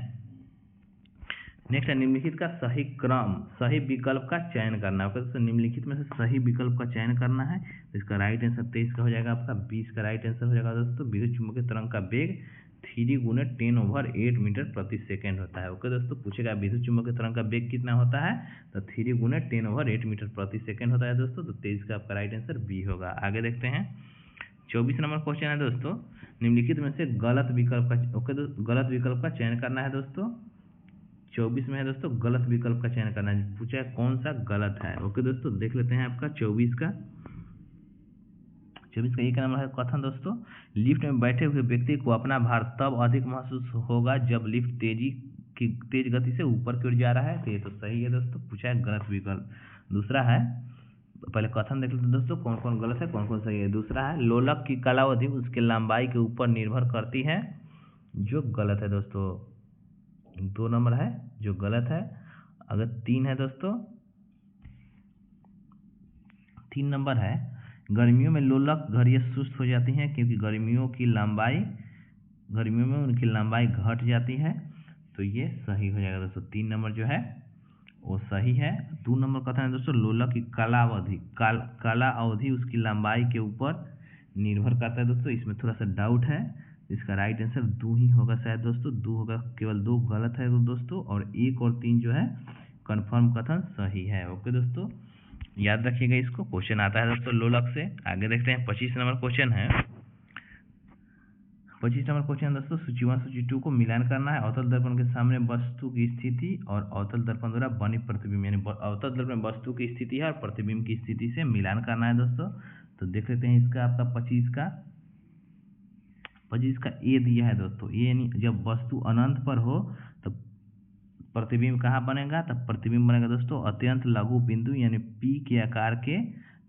नेक्स्ट है निम्नलिखित का सही क्रम, सही विकल्प का चयन करना है। तो निम्नलिखित में से सही विकल्प का चयन करना है। तो इसका राइट आंसर 23 का हो जाएगा आपका, 20 का राइट आंसर हो जाएगा दोस्तों। विद्युत चुम्बकीय तरंग का वेग 3 × 10⁸ मीटर प्रति सेकेंड होता है। ओके दोस्तों, पूछेगा विद्युत चुम्बकीय तरंग का वेग कितना होता है, तो 3 × 10⁸ मीटर प्रति सेकेंड होता है दोस्तों। तो 23 का आपका राइट आंसर बी होगा। आगे देखते हैं 24 नंबर क्वेश्चन है दोस्तों, निम्नलिखित में से गलत विकल्प का चयन करना है दोस्तों। 24 में है दोस्तों गलत विकल्प का चयन करना है, पूछा है कौन सा गलत है। ओके दोस्तों, देख लेते हैं आपका 24 का 1 नंबर है कथन दोस्तों, लिफ्ट में बैठे हुए व्यक्ति को अपना भार तब अधिक महसूस होगा जब लिफ्ट तेज गति से ऊपर की ओर जा रहा है। तो ये तो सही है दोस्तों, पूछा है गलत विकल्प। दूसरा है, पहले कथन देख लेते हैं दोस्तों कौन कौन गलत है कौन कौन सही है। दूसरा है, लोलक की कालावधि उसके लंबाई के ऊपर निर्भर करती है, जो गलत है दोस्तों। 2 नंबर है जो गलत है। अगर 3 है दोस्तों, 3 नंबर है, गर्मियों में लोलक घड़ियां सुस्त हो जाती हैं क्योंकि गर्मियों में उनकी लंबाई घट जाती है। तो ये सही हो जाएगा दोस्तों, 3 नंबर जो है वो सही है। 2 नंबर कथन है दोस्तों, लोलक की काला अवधि उसकी लंबाई के ऊपर निर्भर करता है दोस्तों। इसमें थोड़ा सा डाउट है, इसका राइट आंसर 2 ही होगा शायद दोस्तों, 2 होगा, केवल 2 गलत है दोस्तों, और 1 और 3 जो है कन्फर्म कथन सही है। ओके दोस्तों, याद रखिएगा इसको, क्वेश्चन आता है दोस्तों लोलक से। आगे देखते हैं 25 नंबर क्वेश्चन है। 25 नंबर क्वेश्चन दोस्तों, सूची 1 सूची 2 को मिलान करना है। अवतल दर्पण के सामने वस्तु की स्थिति और अवतल दर्पण द्वारा बनी प्रतिबिंब, यानी अवतल दर्पण में वस्तु की स्थिति है और प्रतिबिंब की स्थिति से मिलान करना है दोस्तों। तो देख लेते हैं इसका आपका 25 का ए दिया है दोस्तों। ये यानी जब वस्तु अनंत पर हो तो प्रतिबिंब कहाँ बनेगा, तब प्रतिबिंब बनेगा दोस्तों अत्यंत लघु बिंदु यानी पी के आकार के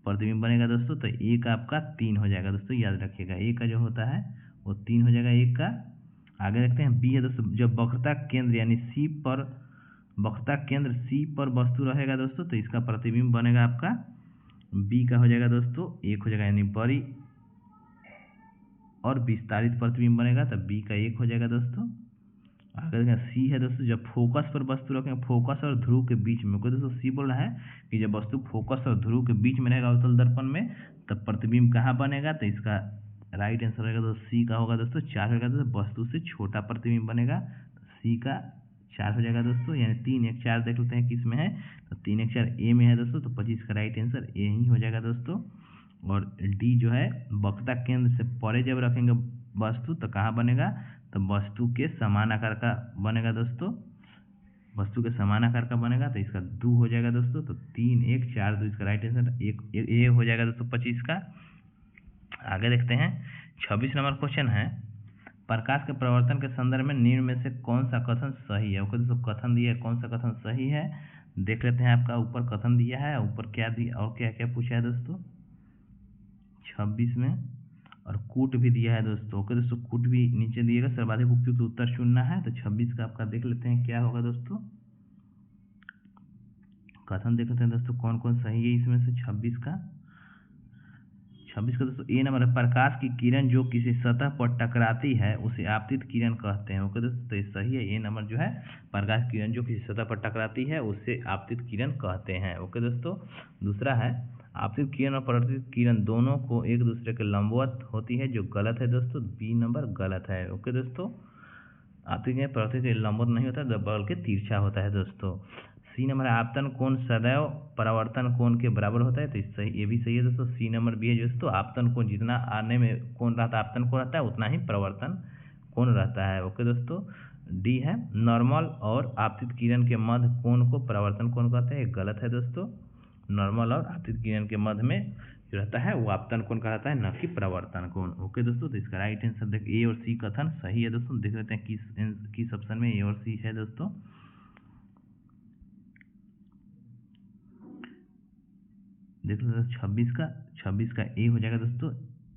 प्रतिबिंब बनेगा दोस्तों। तो ए का आपका 3 हो जाएगा दोस्तों, याद रखिएगा ए का जो होता है वो 3 हो जाएगा एक का। आगे देखते हैं बी है दोस्तों, जब वक्रता केंद्र यानी सी पर वस्तु रहेगा दोस्तों तो इसका प्रतिबिंब बनेगा आपका बी का हो जाएगा दोस्तों 1 हो जाएगा, यानी बड़ी और विस्तारित प्रतिबिंब बनेगा तब बी का 1 हो जाएगा दोस्तों। आगे देखें सी है दोस्तों, जब फोकस पर वस्तु रखेंगे, फोकस और ध्रुव के बीच में, दोस्तों सी बोल रहा है कि जब वस्तु फोकस और ध्रुव के बीच में रहेगा अवतल दर्पण में तब प्रतिबिंब कहाँ बनेगा, तो इसका राइट आंसर रहेगा दोस्तों सी का होगा दोस्तों 4 होगा दोस्तों, वस्तु से छोटा प्रतिबिंब बनेगा तो सी का 4 हो जाएगा दोस्तों। यानी 3 1 4 देख लेते हैं किस में है, तो 3 1 4 ए में है दोस्तों, तो 25 का राइट आंसर ए ही हो जाएगा दोस्तों। और डी जो है, वक्रता केंद्र से परे जब रखेंगे वस्तु तो कहाँ बनेगा, तो वस्तु के समान आकार का बनेगा दोस्तों, वस्तु के समान आकार का बनेगा तो इसका 2 हो जाएगा दोस्तों। तो 3 1 4 2 इसका राइट आंसर एक ए हो जाएगा दोस्तों 25 का। आगे देखते हैं 26 नंबर क्वेश्चन है, प्रकाश के प्रवर्तन के संदर्भ में निम्न में से कौन सा कथन सही है। ओके दोस्तों, कथन दिया है, कौन सा कथन सही है देख लेते हैं। आपका ऊपर कथन दिया है, ऊपर क्या दिया और क्या क्या पूछा है दोस्तों 26 में, और कूट भी दिया है दोस्तों। ओके दोस्तों, कूट भी नीचे दिएगा, सर्वाधिक उपयुक्त उत्तर चुनना है। तो 26 का आपका देख लेते हैं क्या होगा दोस्तों, कथन देख लेते हैं दोस्तों कौन कौन सही है इसमें से। 26 का दोस्तों ए नंबर है, प्रकाश की किरण जो किसी सतह पर टकराती है उसे आपतित किरण कहते हैं। ओके दोस्तों, तो ये सही है, ए नंबर जो है प्रकाश की किरण जो किसी सतह पर टकराती है उसे आपतित किरण कहते हैं। ओके दोस्तों, दूसरा है, आपतित किरण और परावर्तित किरण दोनों को एक दूसरे के लंबवत होती है, जो गलत है दोस्तों, बी नंबर गलत है। ओके दोस्तों, आपतित किरण परावर्तित किरण लंबवत नहीं होता, बल्कि तिरछा होता है दोस्तों। सी नंबर है, आपतन कोण सदैव परावर्तन कोण के बराबर होता है, तो सही, ये भी सही है दोस्तों, सी नंबर भी है दोस्तों। आपतन कोण जितना आने में कोण रहता है, आपतन कोण रहता है उतना ही परावर्तन कोण रहता है। ओके दोस्तों, डी है, नॉर्मल और आपतित किरण के मध्य कोण को परावर्तन कोण कहते हैं, गलत है दोस्तों। नॉर्मल और आपतित किरण के मध्य में जो रहता है वो आपतन कोण कहलाता है, न कि परावर्तन कोण। ओके दोस्तों, तो इसका राइट आंसर देख ए और सी कथन सही है दोस्तों। देख लेते हैं किस ऑप्शन में ए और सी है दोस्तों। देख लो 26 का ए हो जाएगा दोस्तों,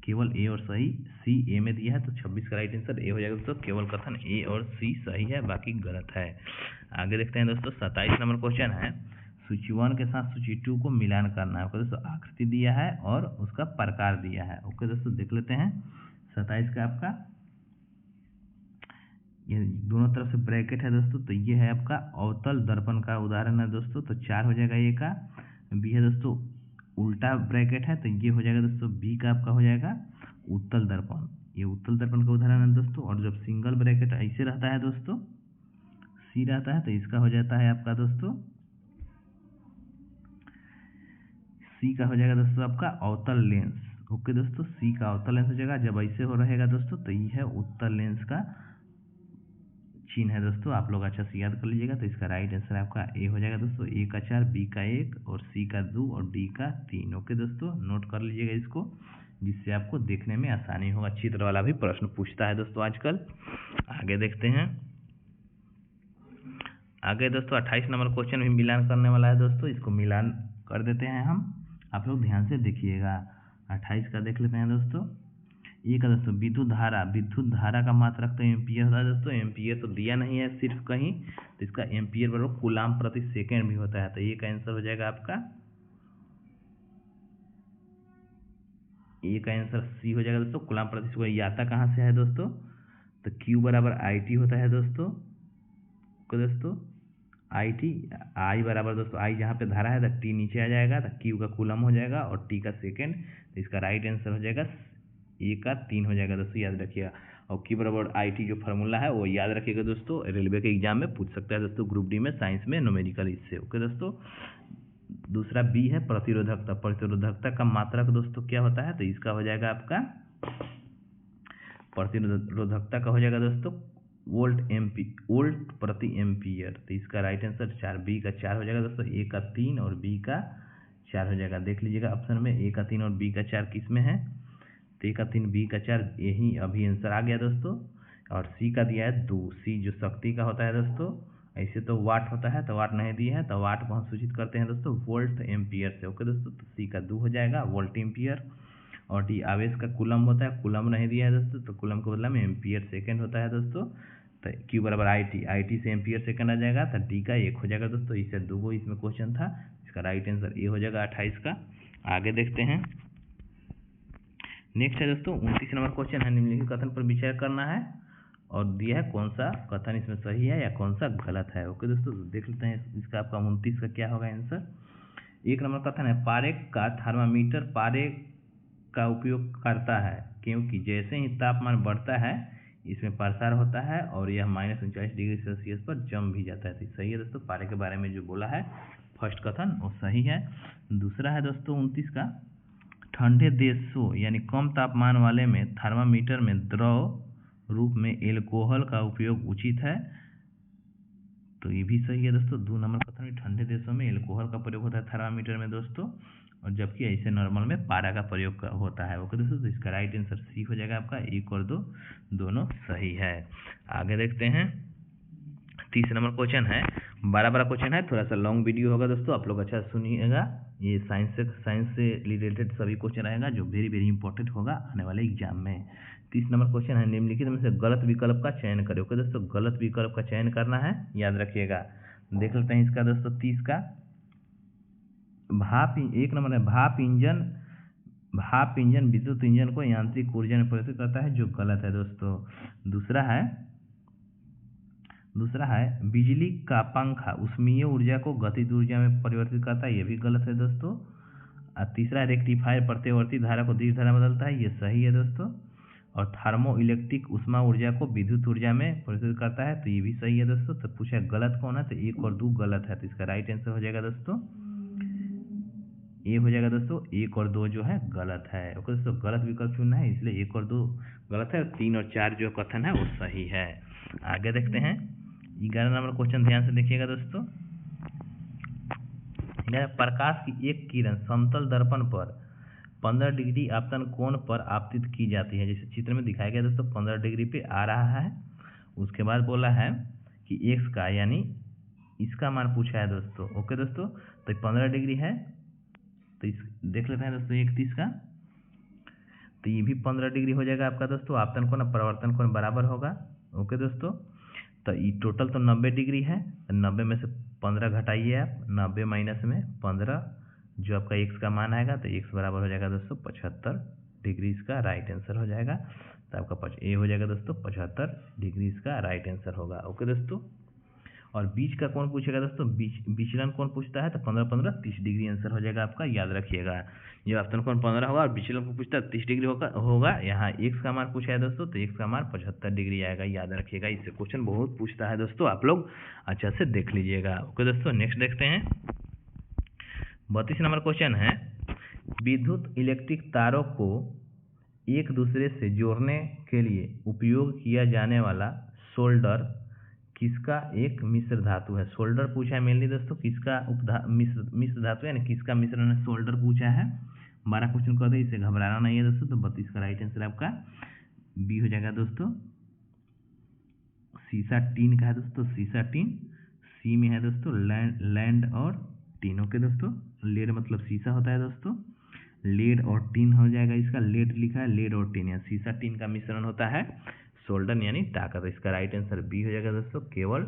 केवल ए और सही, सी ए में दिया है तो 26 का राइट आंसर ए हो जाएगा दोस्तों, केवल कथन ए और सी सही है, बाकी गलत है। आगे देखते हैं दोस्तों 27 नंबर क्वेश्चन है, सूची 1 के साथ सूची 2 को मिलान करना है। ओके दोस्तों, आकृति दिया है और उसका प्रकार दिया है। ओके दोस्तों, देख लेते हैं 27 का आपका, ये दोनों तरफ से ब्रैकेट है दोस्तों, तो ये है आपका अवतल दर्पण का उदाहरण है दोस्तों, तो 4 हो जाएगा ए का। बी है दोस्तों उल्टा ब्रैकेट है तो ये हो जाएगा दोस्तों बी का आपका हो जाएगा उत्तल दर्पण, ये उत्तल दर्पण का उदाहरण है दोस्तों। और जब सिंगल ब्रैकेट ऐसे रहता है दोस्तों, सी रहता है, तो इसका हो जाता है आपका दोस्तों, सी का हो जाएगा दोस्तों आपका अवतल लेंस। ओके दोस्तों, सी का अवतल लेंस हो जाएगा, जब ऐसे हो रहेगा दोस्तों तो ये है उत्तल लेंस का चिन्ह है दोस्तों, आप लोग अच्छा से याद कर लीजिएगा। तो इसका राइट आंसर आपका ए हो जाएगा दोस्तों। ए का 4, बी का 1 और सी का 2 और डी का 3। ओके दोस्तों, नोट कर लीजिएगा इसको, जिससे आपको देखने में आसानी होगा। चित्र वाला भी प्रश्न पूछता है दोस्तों आजकल। आगे देखते हैं। आगे दोस्तों 28 नंबर क्वेश्चन भी मिलान करने वाला है दोस्तों, इसको मिलान कर देते हैं हम। आप लोग ध्यान से देखिएगा। 28 का देख लेते हैं दोस्तों। ये का दोस्तों विद्युत धारा का मात्रक तो एम्पियर होता है दोस्तों। एम्पियर तो दिया नहीं है सिर्फ कहीं, तो इसका एम्पियर बराबर कूलाम प्रति सेकेंड भी होता है। तो ये का आंसर हो जाएगा आपका, ये का आंसर सी हो जाएगा दोस्तों। कूलाम प्रति सेकेंड आता कहाँ से है दोस्तों? तो Q बराबर IT होता है दोस्तों। दोस्तों IT, I बराबर दोस्तों I जहाँ पे धारा है तो T नीचे आ जाएगा, तो Q का कूलम हो जाएगा और T का सेकेंड। तो इसका राइट आंसर हो जाएगा ए का 3 हो जाएगा दोस्तों, याद रखिएगा। और Q बराबर IT जो फार्मूला है वो याद रखिएगा दोस्तों, रेलवे के एग्जाम में पूछ सकता है दोस्तों, ग्रुप डी में साइंस में न्यूमेरिकल इससे। ओके दोस्तों, दूसरा बी है प्रतिरोधकता। प्रतिरोधकता का मात्रक दोस्तों क्या होता है? तो इसका हो जाएगा आपका, प्रतिरोधकता का हो जाएगा दोस्तों वोल्ट प्रति एम्पियर। तो इसका राइट आंसर 4, बी का 4 हो जाएगा दोस्तों। ए का 3 और बी का 4 हो जाएगा। देख लीजिएगा ऑप्शन में ए का 3 और बी का 4 किस में है? तो ए का 3 बी का 4 यही अभी आंसर आ गया दोस्तों। और सी का दिया है 2, सी जो शक्ति का होता है दोस्तों, ऐसे तो वाट होता है, तो वाट नहीं दिया है, तो वाट को हम सूचित करते हैं दोस्तों वोल्ट एम्पियर से। ओके दोस्तों, तो सी का 2 हो जाएगा वोल्ट एम्पियर। और डी आवेश का कूलम होता है, कूलम नहीं दिया है दोस्तों, तो कूलम के बदला में एम्पियर सेकेंड होता है दोस्तों। तो Q बराबर IT से एम्पियर सेकेंड आ जाएगा, तो डी का 1 हो जाएगा दोस्तों। इससे 2 इसमें क्वेश्चन था, इसका राइट आंसर ए हो जाएगा 28 का। आगे देखते हैं। नेक्स्ट है दोस्तों 29 नंबर क्वेश्चन है, निम्नलिखित कथन पर विचार करना है और दिया है कौन सा कथन इसमें सही है या कौन सा गलत है। ओके दोस्तों, तो देख लेते हैं इसका आपका 29 का क्या होगा आंसर। 1 नंबर कथन है, पारेख का थर्मामीटर पारेख का उपयोग करता है क्योंकि जैसे ही तापमान बढ़ता है इसमें प्रसार होता है और यह -39 डिग्री सेल्सियस पर जम भी जाता है। तो सही है दोस्तों, पारे के बारे में जो बोला है फर्स्ट कथन वो सही है। दूसरा है दोस्तों 29 का, ठंडे देशों यानी कम तापमान वाले में थर्मामीटर में द्रव रूप में एल्कोहल का उपयोग उचित है। तो ये भी सही है दोस्तों। 2 नंबर कथन में ठंडे देशों में एल्कोहल का प्रयोग होता है थर्मामीटर में दोस्तों, और जबकि ऐसे नॉर्मल में पारा का प्रयोग होता है। ओके दोस्तों, तो इसका राइट आंसर सी हो जाएगा आपका। 1 और 2 दोनों सही है। आगे देखते हैं। 30 नंबर क्वेश्चन है, बड़ा क्वेश्चन है, थोड़ा सा लॉन्ग वीडियो होगा दोस्तों, आप लोग अच्छा सुनिएगा। ये साइंस से रिलेटेड सभी क्वेश्चन आएगा जो वेरी वेरी इंपॉर्टेंट होगा आने वाले एग्जाम में। 30 नंबर क्वेश्चन है, निम्नलिखित में से गलत विकल्प का चयन करें। ओके दोस्तों, गलत विकल्प का चयन करना है, याद रखिएगा। देख लेते हैं इसका दोस्तों 30 का। 1 नंबर है, भाप इंजन विद्युत इंजन को यांत्रिक ऊर्जा में परिवर्तित करता है, जो गलत है दोस्तों। दूसरा है बिजली का पंखा ऊष्मीय ऊर्जा को गतिज ऊर्जा में परिवर्तित करता है, ये भी गलत है दोस्तों। और तीसरा रेक्टिफायर प्रत्यवर्ती धारा को दीर्घ धारा में बदलता है, ये सही है दोस्तों। और थर्मो इलेक्ट्रिक ऊष्मा ऊर्जा को विद्युत ऊर्जा में परिवर्तित करता है, तो ये भी सही है दोस्तों। तो पूछा गलत कौन है, तो 1 और 2 गलत है, तो इसका राइट आंसर हो जाएगा दोस्तों ए हो जाएगा दोस्तों। 1 और 2 जो है गलत है। ओके दोस्तों, गलत विकल्प चुनना है, इसलिए 1 और 2 गलत है, 3 और 4 जो कथन है वो सही है। आगे देखते हैं 11 नंबर क्वेश्चन, ध्यान से देखिएगा दोस्तों। प्रकाश की एक किरण समतल दर्पण पर 15 डिग्री आपतन कोण पर आपतित की जाती है, जैसे चित्र में दिखाया गया दोस्तों 15 डिग्री पे आ रहा है। उसके बाद बोला है कि x का यानी इसका मान पूछा है दोस्तों। ओके दोस्तों, तो 15 डिग्री है, तो इस देख लेते हैं दोस्तों 31 का, तो ये भी 15 डिग्री हो जाएगा आपका दोस्तों। आपतन कोण परिवर्तन कोण बराबर होगा। ओके दोस्तों, तो ये टोटल तो 90 डिग्री है, 90 में से 15 घटाइए आप, 90 माइनस में 15 जो आपका x का मान आएगा, तो x बराबर हो जाएगा दोस्तों 75 डिग्री, इसका राइट आंसर हो जाएगा। तो आपका ए हो जाएगा दोस्तों 75 डिग्री, इसका राइट आंसर होगा। ओके दोस्तों, और बीच का कौन पूछेगा दोस्तों, विचलन कौन पूछता है, तो 15 15 30 डिग्री आंसर हो जाएगा आपका, याद रखिएगा। जब आपतन कोण 15 होगा और विचलन को पूछता है 30 डिग्री होगा। यहाँ x का मान पूछा है दोस्तों, तो x का मान 75 डिग्री आएगा, याद रखिएगा। इससे क्वेश्चन बहुत पूछता है दोस्तों, आप लोग अच्छा से देख लीजिएगा। ओके दोस्तों, नेक्स्ट देखते हैं। 32 नंबर क्वेश्चन है, विद्युत इलेक्ट्रिक तारों को एक दूसरे से जोड़ने के लिए उपयोग किया जाने वाला सोल्डर किसका एक मिश्र धातु है। सोल्डर पूछा है मेनली दोस्तों, किसका मिश्र धातु यानी किसका मिश्रण है, सोल्डर पूछा है। 12 क्वेश्चन कर दे, इसे घबराना नहीं है दोस्तों। तो 32 का राइट आंसर आपका बी हो जाएगा दोस्तों। सीसा टीन का है दोस्तों, सीसा टीन। सी में है दोस्तों लैंड और टीन। ओके दोस्तों, लेड मतलब सीसा होता है दोस्तों, लेड और टीन हो जाएगा इसका। लेड लिखा है, लेड और टीन या सीसा टीन का मिश्रण होता है सोल्डर यानी ताकत। इसका राइट आंसर बी हो जाएगा दोस्तों, केवल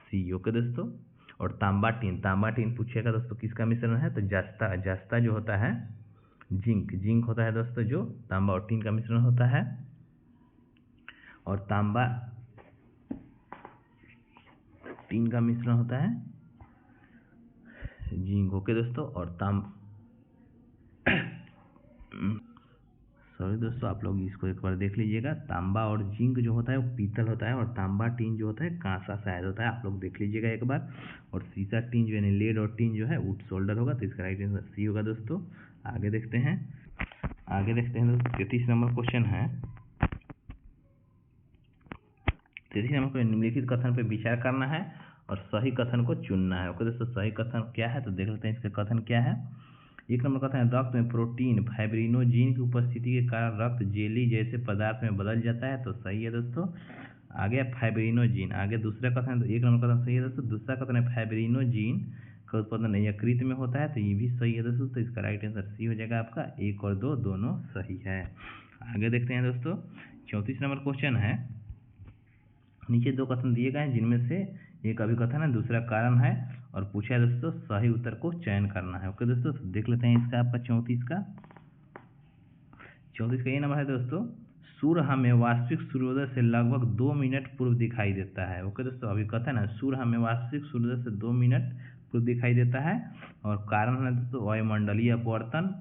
सी। ओके दोस्तों, और तांबा टीन पूछेगा दोस्तों किसका मिश्रण है, तो जस्ता जो होता है जिंक होता है दोस्तों, जो तांबा और टीन का मिश्रण होता है। और तांबा टीन का मिश्रण होता है जिंक। ओके दोस्तों, और सॉरी दोस्तों, आप लोग इसको एक बार देख लीजिएगा। तांबा और जिंक जो होता है वो पीतल होता है, और तांबा टीन जो होता है कांसा शायद होता है, आप लोग देख लीजिएगा एक बार। और सीसा टीन जो है लेड और टीन जो है वुड सोल्डर होगा। तो इसका राइट आंसर सी होगा दोस्तों। आगे देखते हैं दोस्तों। 33 नंबर क्वेश्चन है। 33 नंबर को निम्नलिखित कथन पर विचार करना है और सही कथन को चुनना है। ओके दोस्तों, सही कथन क्या है तो देख लेते हैं इसका कथन क्या है। 1 नंबर कथन है, रक्त में प्रोटीन फाइब्रिनोजिन की उपस्थिति के कारण रक्त जेली जैसे पदार्थ में बदल जाता है। तो सही है दोस्तों। आगे फाइब्रिनोजिन। आगे दूसरा कथन है, तो 1 नंबर कथन सही है दोस्तों। दूसरा कथन है फाइब्रिनोजिन का उत्पादन यकृत में होता है। तो ये भी सही है दोस्तों। तो इसका राइट आंसर सी हो जाएगा आपका। 1 और 2 दोनों सही है। आगे देखते हैं दोस्तों। 34 नंबर क्वेश्चन है। नीचे 2 कथन दिए गए हैं जिनमें से एक अभिकथन है, दूसरा कारण है, और पूछा है दोस्तों सही उत्तर को चयन करना है। ओके दोस्तों, तो देख लेते हैं इसका आपका 34 का ये नंबर है दोस्तों। सूर्य हमें वास्तविक सूर्योदय से लगभग 2 मिनट पूर्व दिखाई देता है। ओके दोस्तों, अभिकथन है, सूर्य हमें वास्तविक सूर्योदय से 2 मिनट पूर्व दिखाई देता है, और कारण है दोस्तों वायुमंडलीय अपवर्तन।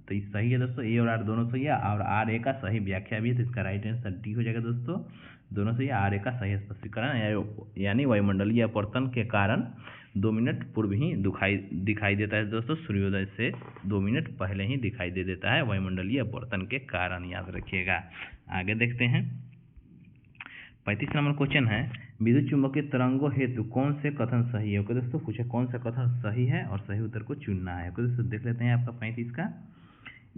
तो ये सही है दोस्तों, ए और आर दोनों सही है, और आर ए का सही व्याख्या भी है। तो इसका राइट आंसर डी हो जाएगा दोस्तों। दोनों सही है। आर ए का सही स्पष्टीकरण यानी वायुमंडलीय अपवर्तन के कारण 2 मिनट पूर्व ही दिखाई देता है दोस्तों, सूर्योदय से 2 मिनट पहले ही दिखाई दे देता है वायुमंडलीय अपवर्तन के कारण, याद रखिएगा। आगे देखते हैं। 35 नंबर क्वेश्चन है, विद्युत चुंबकीय तरंगों हेतु कौन से कथन सही है। ओके दोस्तों, पूछे कौन सा कथन सही है और सही उत्तर को चुनना है। ओके दोस्तों, देख लेते हैं आपका 35 का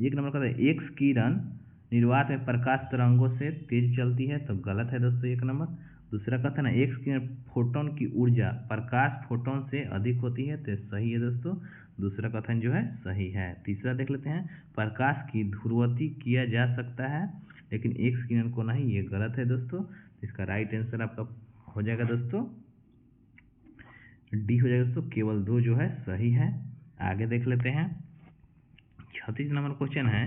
1 नंबर का है, एक्स किरण निर्वात में प्रकाश तरंगों से तेज चलती है। तो गलत है दोस्तों 1 नंबर। दूसरा कथन है, एक्स किरण फोटोन की ऊर्जा प्रकाश फोटोन से अधिक होती है। तो सही है दोस्तों, दूसरा कथन जो है सही है। तीसरा देख लेते हैं, प्रकाश की ध्रुवती किया जा सकता है लेकिन एक्स किरण को नहीं, ये गलत है दोस्तों। इसका राइट आंसर आपका हो जाएगा दोस्तों डी हो जाएगा दोस्तों, केवल 2 जो है सही है। आगे देख लेते हैं। 36 नंबर क्वेश्चन है,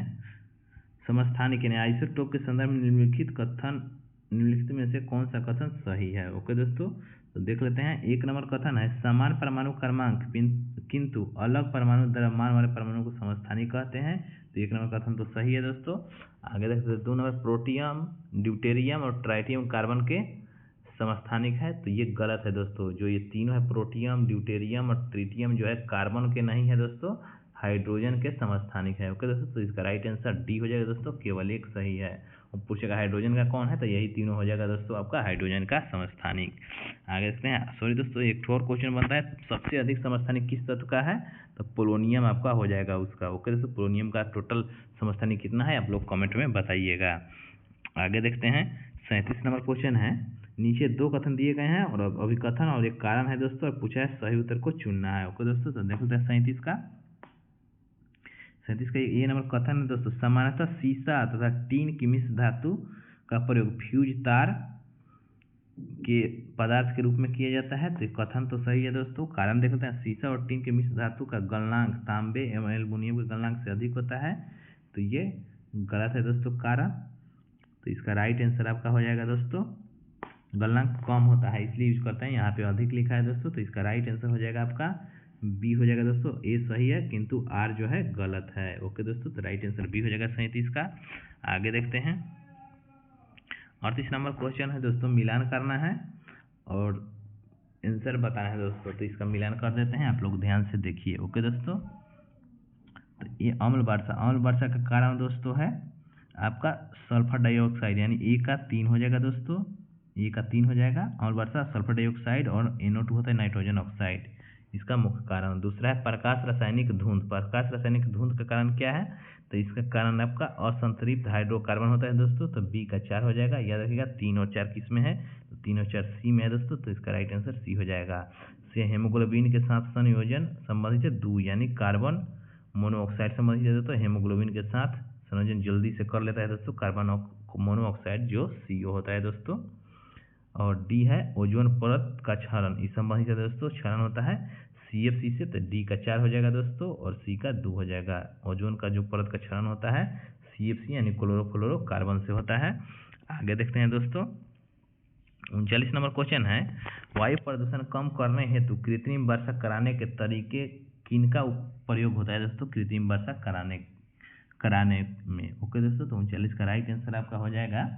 समस्थानिक यानी आइसोटोप के संदर्भ में निम्नलिखित में से कौन सा कथन सही है। ओके दोस्तों, तो देख लेते हैं। 1 नंबर कथन है, समान परमाणु क्रमांक किंतु अलग परमाणु द्रव्यमान वाले परमाणु को समस्थानिक कहते हैं। तो 1 नंबर कथन तो सही है दोस्तों। आगे देखते हैं 2 नंबर, प्रोटियम ड्यूटेरियम और ट्राइटियम कार्बन के समस्थानिक है। तो ये गलत है दोस्तों। जो ये तीनों है प्रोटियम ड्यूटेरियम और ट्रिटियम जो है कार्बन के नहीं है दोस्तों, हाइड्रोजन के समस्थानिक है। ओके दोस्तों, तो इसका राइट आंसर डी हो जाएगा दोस्तों, केवल 1 सही है। और पूछेगा हाइड्रोजन का कौन है, तो यही तीनों हो जाएगा दोस्तों आपका हाइड्रोजन का समस्थानिक। आगे देखते हैं। सॉरी दोस्तों, एक और क्वेश्चन बनता है, सबसे अधिक समस्थानिक किस तत्व का है, तो पोलोनियम आपका हो जाएगा उसका। ओके दोस्तों, पोलोनियम का टोटल समस्थानिक कितना है आप लोग कमेंट में बताइएगा। आगे देखते हैं। 37 नंबर क्वेश्चन है, नीचे 2 कथन दिए गए हैं और अभिकथन और एक कारण है दोस्तों, और पूछा है सही उत्तर को चुनना है। ओके दोस्तों, तो देख लेते हैं 37 का ये नंबर कथन है दोस्तों, सामान्यतः सीसा तथा टीन की मिश्र धातु का प्रयोग फ्यूज तार के पदार्थ के रूप में किया जाता है। तो कथन तो सही है दोस्तों। कारण देख लेते हैं, सीसा और टीन के मिश्र धातु का गलनांक तांबे एवं एल्युमिनियम के गलनांक से अधिक होता है। तो ये गलत है दोस्तों कारण। तो इसका राइट आंसर आपका हो जाएगा दोस्तों, गलनांक कम होता है इसलिए यूज करते हैं, यहाँ पे अधिक लिखा है दोस्तों। तो इसका राइट आंसर हो जाएगा आपका बी हो जाएगा दोस्तों। ए सही है किंतु आर जो है गलत है। ओके दोस्तों, तो राइट आंसर बी हो जाएगा 37 का। आगे देखते हैं। 38 नंबर क्वेश्चन है दोस्तों, मिलान करना है और आंसर बताना है दोस्तों। तो इसका मिलान कर देते हैं, आप लोग ध्यान से देखिए। ओके दोस्तों, तो ये अम्ल वर्षा का कारण दोस्तों है आपका सल्फर डाइऑक्साइड, यानी ए का 3 हो जाएगा दोस्तों। ये का 3 हो जाएगा। और वर्षा सल्फर डाइऑक्साइड और NO2 होता है नाइट्रोजन ऑक्साइड, इसका मुख्य कारण। दूसरा है प्रकाश रासायनिक धुंध। प्रकाश रासायनिक धुंध का कारण क्या है, तो इसका कारण आपका असंतृप्त हाइड्रोकार्बन होता है दोस्तों, तो बी का 4 हो जाएगा। याद रखिएगा 3 और 4 किस में है, तो 3 और 4 सी में है दोस्तों, तो इसका राइट आंसर सी हो जाएगा। से हेमोग्लोबिन के साथ संयोजन संबंधित है 2, यानी कार्बन मोनोऑक्साइड संबंधित है दोस्तों। हेमोग्लोबिन के साथ संयोजन जल्दी से कर लेता है दोस्तों कार्बन मोनोऑक्साइड, जो CO होता है दोस्तों। और डी है ओजोन परत का क्षरण, इस संबंधित है दोस्तों, क्षरण होता है CFC से, तो डी का 4 हो जाएगा दोस्तों और सी का 2 हो जाएगा। ओजोन का जो परत का क्षरण होता है CFC यानी क्लोरोफ्लोरोकार्बन से होता है। आगे देखते हैं दोस्तों, 39 नंबर क्वेश्चन है, वायु प्रदूषण कम करने हेतु कृत्रिम वर्षा कराने के तरीके किनका प्रयोग होता है दोस्तों, कृत्रिम वर्षा कराने में। ओके दोस्तों, तो 39 का राइट आंसर आपका हो जाएगा,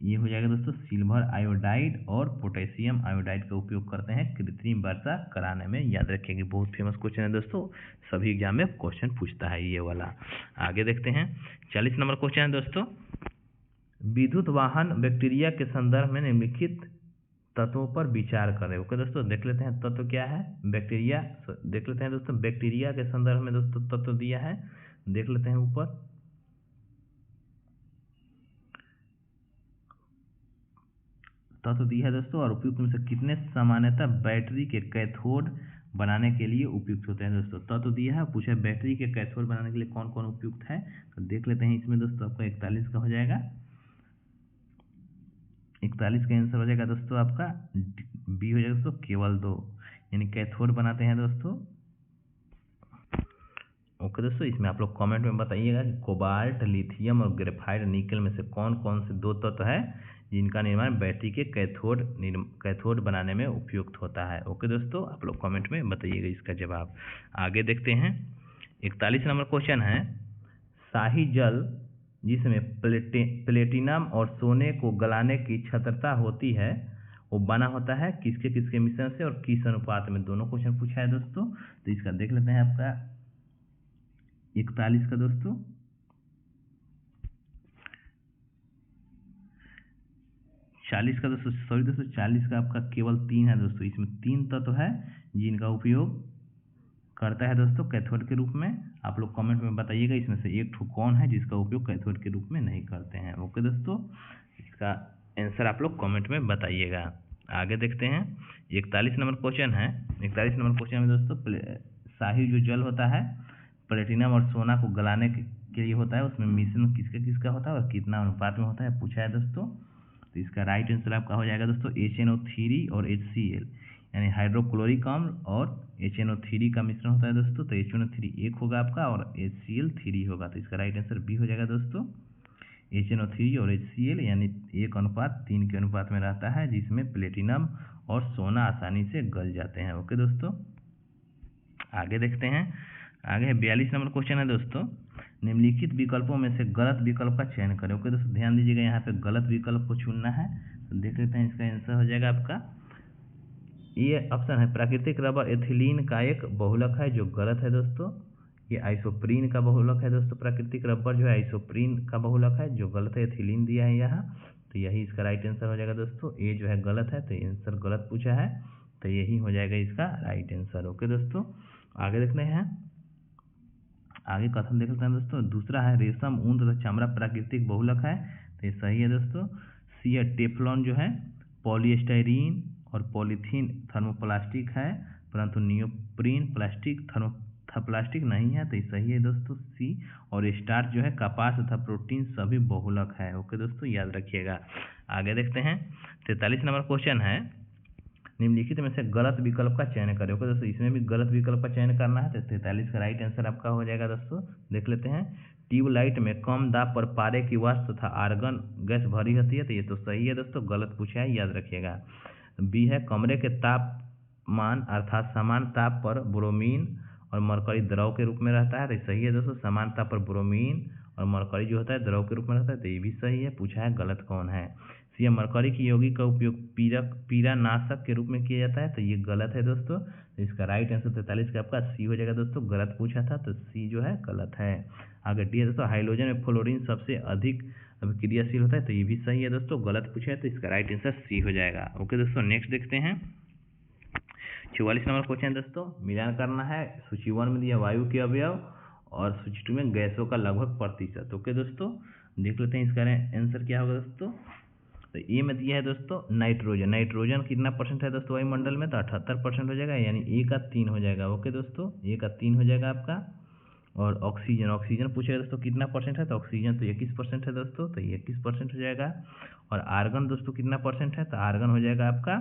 ये हो जाएगा दोस्तों सिल्वर आयोडाइड और पोटेशियम आयोडाइड का उपयोग करते हैं कृत्रिम वर्षा कराने में। याद रखिएगा, बहुत फेमस क्वेश्चन है दोस्तों, सभी एग्जाम में क्वेश्चन पूछता है ये वाला। आगे देखते हैं, 40 नंबर क्वेश्चन है दोस्तों, विद्युत वाहन बैक्टीरिया के संदर्भ में निम्नलिखित तत्वों पर विचार करें। ओके दोस्तों, देख लेते हैं तत्व क्या है, बैक्टीरिया देख लेते हैं दोस्तों, बैक्टीरिया के संदर्भ में दोस्तों तत्व दिया है, देख लेते हैं ऊपर। तत्व दिया है दोस्तों, और उपयुक्त में से कितने सामान्यतः बैटरी के कैथोड बनाने के लिए उपयुक्त होते हैं दोस्तों। तत्व दिया है, पूछा बैटरी के कैथोड बनाने के लिए कौन कौन उपयुक्त है, तो देख लेते हैं इसमें दोस्तों। आपका 41 का हो जाएगा, 41 का आंसर हो जाएगा दोस्तों आपका बी हो जाएगा दोस्तों, केवल 2, यानी कैथोड बनाते हैं दोस्तों। ओके दोस्तों, इसमें आप लोग कमेंट में बताइएगा कि कोबाल्ट, लिथियम और ग्रेफाइट निकल में से कौन कौन से 2 तत्व है जिनका निर्माण बैटरी के कैथोड बनाने में उपयुक्त होता है। ओके दोस्तों, आप लोग कमेंट में बताइएगा इसका जवाब। आगे देखते हैं, 41 नंबर क्वेश्चन है, शाही जल जिसमें प्लेटिनम और सोने को गलाने की क्षमता होती है, वो बना होता है किसके किसके मिश्रण से और किस अनुपात में। दोनों क्वेश्चन पूछा है दोस्तों, तो इसका देख लेते हैं आपका 41 का दोस्तों, 40 का दोस्तों, सॉरी दोस्तों 40 का आपका केवल 3 है दोस्तों। इसमें 3 तत्व है जिनका उपयोग करता है दोस्तों कैथोड के रूप में। आप लोग कमेंट में बताइएगा इसमें से एक ठो कौन है जिसका उपयोग कैथोड के रूप में नहीं करते हैं। ओके दोस्तों, इसका आंसर आप लोग कमेंट में बताइएगा। आगे देखते हैं, 41 नंबर क्वेश्चन है, 41 नंबर क्वेश्चन में दोस्तों शाही जो जल होता है प्लेटिनम और सोना को गलाने के लिए होता है, उसमें मिश्रण किसका किसका होता है और कितना अनुपात में होता है पूछा है दोस्तों। तो इसका राइट आंसर आपका हो जाएगा दोस्तों HNO3 और HCl, यानी हाइड्रोक्लोरिक अम्ल और HNO3 का मिश्रण होता है दोस्तों। तो HNO3 1 होगा आपका और HCl 3 होगा, तो इसका राइट आंसर बी हो जाएगा दोस्तों, HNO3 और HCl यानी 1:3 के अनुपात में रहता है, जिसमें प्लेटिनम और सोना आसानी से गल जाते हैं। ओके दोस्तों, आगे देखते हैं, आगे 42 नंबर क्वेश्चन है दोस्तों, निम्नलिखित विकल्पों में से गलत विकल्प का चयन करें। ओके दोस्तों, ध्यान दीजिएगा, यहाँ पे गलत विकल्प को चुनना है। तो देख लेते हैं, इसका आंसर हो जाएगा आपका ये ऑप्शन है, प्राकृतिक रबर एथिलीन का एक बहुलक है, जो गलत है दोस्तों। ये आइसोप्रीन का बहुलक है दोस्तों, प्राकृतिक रबर जो है आइसोप्रीन का बहुलक है, जो गलत है, एथिलीन दिया है यहाँ। तो यही इसका राइट आंसर हो जाएगा दोस्तों, ए जो है गलत है, तो आंसर गलत पूछा है, तो यही हो जाएगा इसका राइट आंसर। ओके दोस्तों, आगे देखते हैं, आगे कथन देख लेते हैं दोस्तों। दूसरा है, रेशम, ऊन तथा चमड़ा प्राकृतिक बहुलक है, तो ये सही है दोस्तों। सी है, टेफ्लॉन जो है पॉलीस्टाइरीन और पॉलीथीन थर्मोप्लास्टिक है, परंतु नियोप्रीन प्लास्टिक नहीं है, तो ये सही है दोस्तों सी। और स्टार्च जो है कपास तथा प्रोटीन सभी बहुलक है। ओके दोस्तों, याद रखिएगा। आगे देखते हैं, 43 नंबर क्वेश्चन है, निम्नलिखित में से गलत विकल्प का चयन करें। ओके दोस्तों, इसमें भी गलत विकल्प का चयन करना है, तो 43 का राइट आंसर आपका हो जाएगा दोस्तों। देख लेते हैं, ट्यूबलाइट में कम दाब पर पारे की वाष्प तथा आर्गन गैस भरी होती है, तो ये तो सही है दोस्तों, गलत पूछा है, याद रखिएगा। बी है, कमरे के तापमान अर्थात समान ताप पर ब्रोमीन और मरकरी द्रव के रूप में रहता है, तो सही है दोस्तों, समान ताप पर ब्रोमीन और मरकरी जो होता है द्रव के रूप में रहता है, तो ये भी सही है। पूछा है गलत कौन है। सी, मरकरी की यौगिक का उपयोग पीड़ानाशक के रूप में किया जाता है, तो ये गलत है दोस्तों। तो इसका राइट आंसर 43 का आपका सी हो जाएगा दोस्तों। गलत पूछा था तो सी जो है गलत है। आगे डी है दोस्तों, हाइड्रोजन में फ्लोरीन सबसे अधिक अभिक्रियाशील होता है, तो ये भी सही है दोस्तों। गलत पूछा है तो इसका राइट आंसर सी हो जाएगा। ओके दोस्तों, नेक्स्ट देखते हैं 44 नंबर क्वेश्चन दोस्तों, मिलान करना है। सूची 1 में दिया वायु के अवयव और सूची 2 में गैसों का लगभग प्रतिशत। ओके दोस्तों, देख लेते हैं इसका आंसर क्या होगा दोस्तों। तो ए में दिया है दोस्तों नाइट्रोजन। नाइट्रोजन कितना परसेंट है दोस्तों वायुमंडल में, तो 78% हो जाएगा, यानी ए का 3 हो जाएगा। ओके दोस्तों, ए का 3 हो जाएगा आपका। और ऑक्सीजन, ऑक्सीजन पूछेगा दोस्तों कितना परसेंट है, तो ऑक्सीजन तो 21% है दोस्तों, तो 21% हो जाएगा। और आर्गन दोस्तों कितना परसेंट है, तो आर्गन हो जाएगा आपका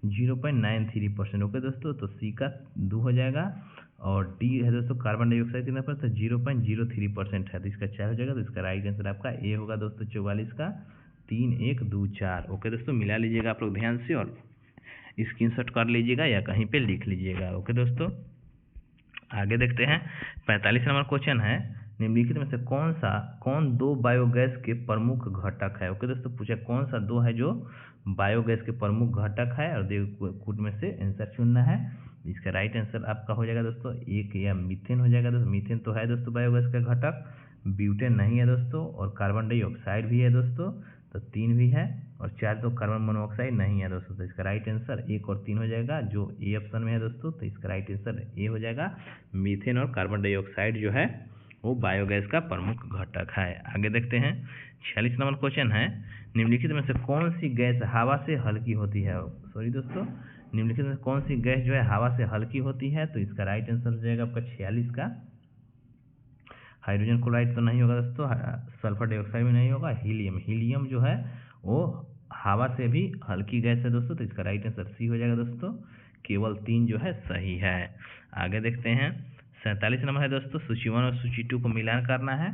0.93%। ओके दोस्तों, तो सी का 2 हो जाएगा। और डी है दोस्तों कार्बन डाइऑक्साइड कितना पर, तो 0.03% है, तो इसका 4 हो जाएगा। तो इसका राइट आंसर आपका ए होगा दोस्तों 44 का 3, 1, 2, 4। ओके दोस्तों, मिला लीजिएगा आप लोग ध्यान से और स्क्रीनशॉट कर लीजिएगा या कहीं पे लिख लीजिएगा। ओके दोस्तों, आगे देखते हैं 45 नंबर क्वेश्चन है, निम्नलिखित में से कौन दो बायोगैस के प्रमुख घटक है। ओके दोस्तों, पूछा कौन सा दो है जो बायोगैस के प्रमुख घटक है, और कूट में से आंसर चुनना है। इसका राइट आंसर आपका हो जाएगा दोस्तों एक या मीथेन हो जाएगा दोस्तों। मीथेन तो है दोस्तों बायोगैस का घटक, ब्यूटेन नहीं है दोस्तों, और कार्बन डाइऑक्साइड भी है दोस्तों, तो 3 भी है, और 4 तो कार्बन मोनोऑक्साइड नहीं है दोस्तों। तो इसका राइट आंसर 1 और 3 हो जाएगा, जो ए ऑप्शन में है दोस्तों। तो इसका राइट आंसर ए हो जाएगा। मीथेन और कार्बन डाइऑक्साइड जो है वो बायोगैस का प्रमुख घटक है। आगे देखते हैं 46 नंबर क्वेश्चन है, निम्नलिखित में से कौन सी गैस हवा से हल्की होती है। सॉरी दोस्तों, निम्नलिखित में कौन सी गैस जो है हवा से हल्की होती है, तो इसका राइट आंसर हो जाएगा आपका 46 का हाइड्रोजन क्लोराइड तो नहीं होगा दोस्तों, सल्फर डाइऑक्साइड भी नहीं होगा, हीलियम। हीलियम जो है वो हवा से भी हल्की गैस है दोस्तों, तो इसका राइट आंसर सी हो जाएगा दोस्तों। केवल 3 जो है सही है। आगे देखते हैं 47 नंबर है दोस्तों, सूची 1 और सूची 2 को मिलान करना है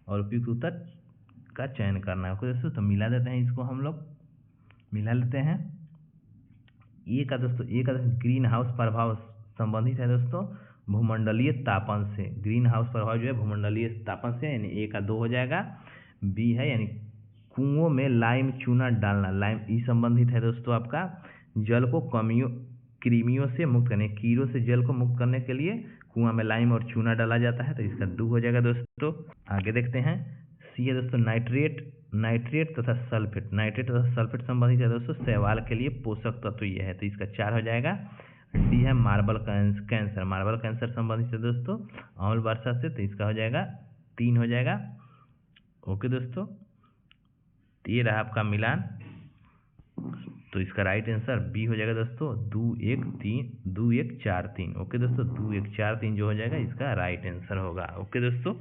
और उपयुक्त उत्तर का चयन करना है। ओके दोस्तों, तो मिला देते हैं, इसको हम लोग मिला लेते हैं। ए का दोस्तों ग्रीन हाउस प्रभाव संबंधित है दोस्तों भूमंडलीय तापन से। ग्रीन हाउस प्रभाव जो है भूमंडलीय तापन से, यानी ए का 2 हो जाएगा। बी है यानी कुओं में लाइम चूना डालना, लाइम ई संबंधित है दोस्तों आपका जल को कृमियों से मुक्त करने, कीड़ों से जल को मुक्त करने के लिए कुआं में लाइम और चूना डाला जाता है, तो इसका 2 हो जाएगा दोस्तों। आगे देखते हैं सी है दोस्तों नाइट्रेट तथा सल्फेट। नाइट्रेट तथा सल्फेट संबंधित है दोस्तों शैवाल के लिए पोषक तत्व ये है, तो इसका 4 हो जाएगा। डी है मार्बल कैंसर। मार्बल कैंसर संबंधित है दोस्तों अम्ल वर्षा से, तो इसका हो जाएगा 3 हो जाएगा। ओके दोस्तों, ये रहा आपका मिलान, तो इसका राइट आंसर बी हो जाएगा दोस्तों 2, 1, 3, 2, 1, 4, 3। ओके दोस्तों, 2, 1, 4, 3 जो हो जाएगा इसका राइट आंसर होगा। ओके दोस्तों,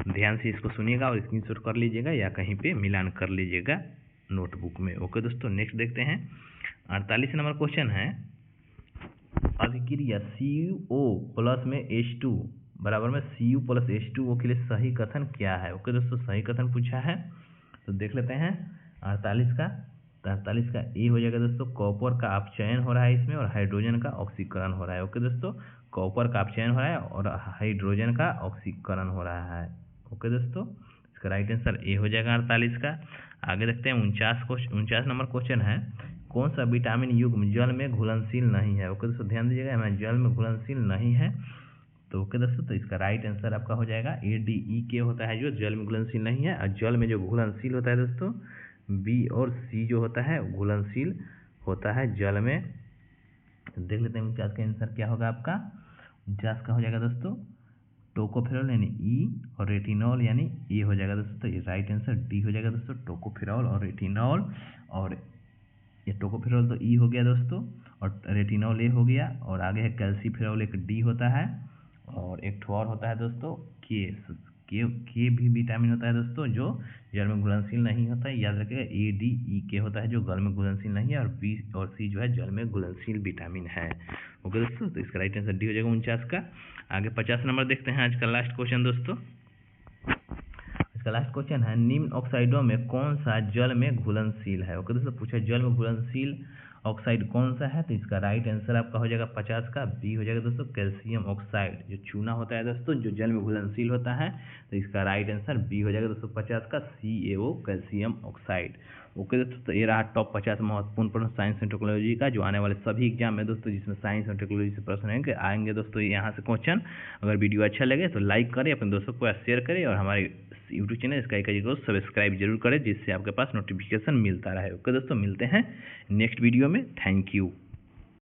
ध्यान से इसको सुनिएगा और स्क्रीनशॉट कर लीजिएगा या कहीं पे मिलान कर लीजिएगा नोटबुक में। ओके दोस्तों, नेक्स्ट देखते हैं 48 नंबर क्वेश्चन है, अभिक्रिया CO प्लस में H2 बराबर में Cu प्लस H2O के लिए सही कथन क्या है। ओके दोस्तों, सही कथन पूछा है, तो देख लेते हैं 48 का। तो 48 का ए हो जाएगा दोस्तों कॉपर का अपचयन हो रहा है इसमें, और हाइड्रोजन का ऑक्सीकरण हो रहा है। ओके दोस्तों, कॉपर का अपचयन हो रहा है और हाइड्रोजन का ऑक्सीकरण हो रहा है। ओके दोस्तों, इसका राइट आंसर ए हो जाएगा 48 का। आगे देखते हैं 49 नंबर क्वेश्चन है, कौन सा विटामिन युग्म जल में घुलनशील नहीं है। ओके दोस्तों, ध्यान दीजिएगा, हमें जल में घुलनशील नहीं है, तो ओके दोस्तों, तो इसका राइट आंसर आपका हो जाएगा ADE होता है जो जल में घुलनशील नहीं है, और जल में जो घुलनशील होता है दोस्तों बी और सी जो होता है घुलनशील होता है जल में। देख लेते हैं 49 का आंसर क्या होगा आपका। 49 का हो जाएगा दोस्तों टोकोफेरॉल यानी ई, और रेटिनॉल यानी ए हो जाएगा दोस्तों, तो ये राइट आंसर डी हो जाएगा दोस्तों टोकोफेरॉल और रेटिनॉल। और ये टोकोफेरॉल तो ई हो गया दोस्तों, और रेटिनॉल ए हो गया, और आगे है कैल्सीफेरॉल एक डी होता है, और एक ठो और होता है दोस्तों के भी विटामिन होता है दोस्तों जो जल में घुलनशील नहीं होता है, याद रखिएगा ADE होता है जो जल में घुलनशील नहीं है, और बी और सी जो है जल में घुलनशील विटामिन है। ओके दोस्तों, तो इसका राइट आंसर डी हो जाएगा 49 का। आगे 50 नंबर देखते हैं आज का लास्ट क्वेश्चन दोस्तों। इसका लास्ट क्वेश्चन है, निम्न ऑक्साइडों में कौन सा जल में घुलनशील है। ओके दोस्तों, पूछा जल में घुलनशील ऑक्साइड कौन सा है, तो इसका राइट आंसर आपका हो जाएगा 50 का बी हो जाएगा दोस्तों कैल्शियम ऑक्साइड। जो चूना होता है दोस्तों जो जल में घुलनशील होता है, तो इसका राइट आंसर बी हो जाएगा दोस्तों 50 का CaO कैल्शियम ऑक्साइड। ओके दोस्तों, तो ये रहा टॉप 50 महत्वपूर्ण प्रश्न साइंस एंड टेक्नोलॉजी का, जो आने वाले सभी एग्जाम में दोस्तों जिसमें साइंस और टेक्नोलॉजी से प्रश्न आएंगे दोस्तों यहाँ से क्वेश्चन। अगर वीडियो अच्छा लगे तो लाइक करें, अपने दोस्तों को शेयर करें, और हमारे यूट्यूब चैनल स्काई को सब्सक्राइब जरूर करें, जिससे आपके पास नोटिफिकेशन मिलता रहे। ओके दोस्तों, मिलते हैं नेक्स्ट वीडियो में। Thank you.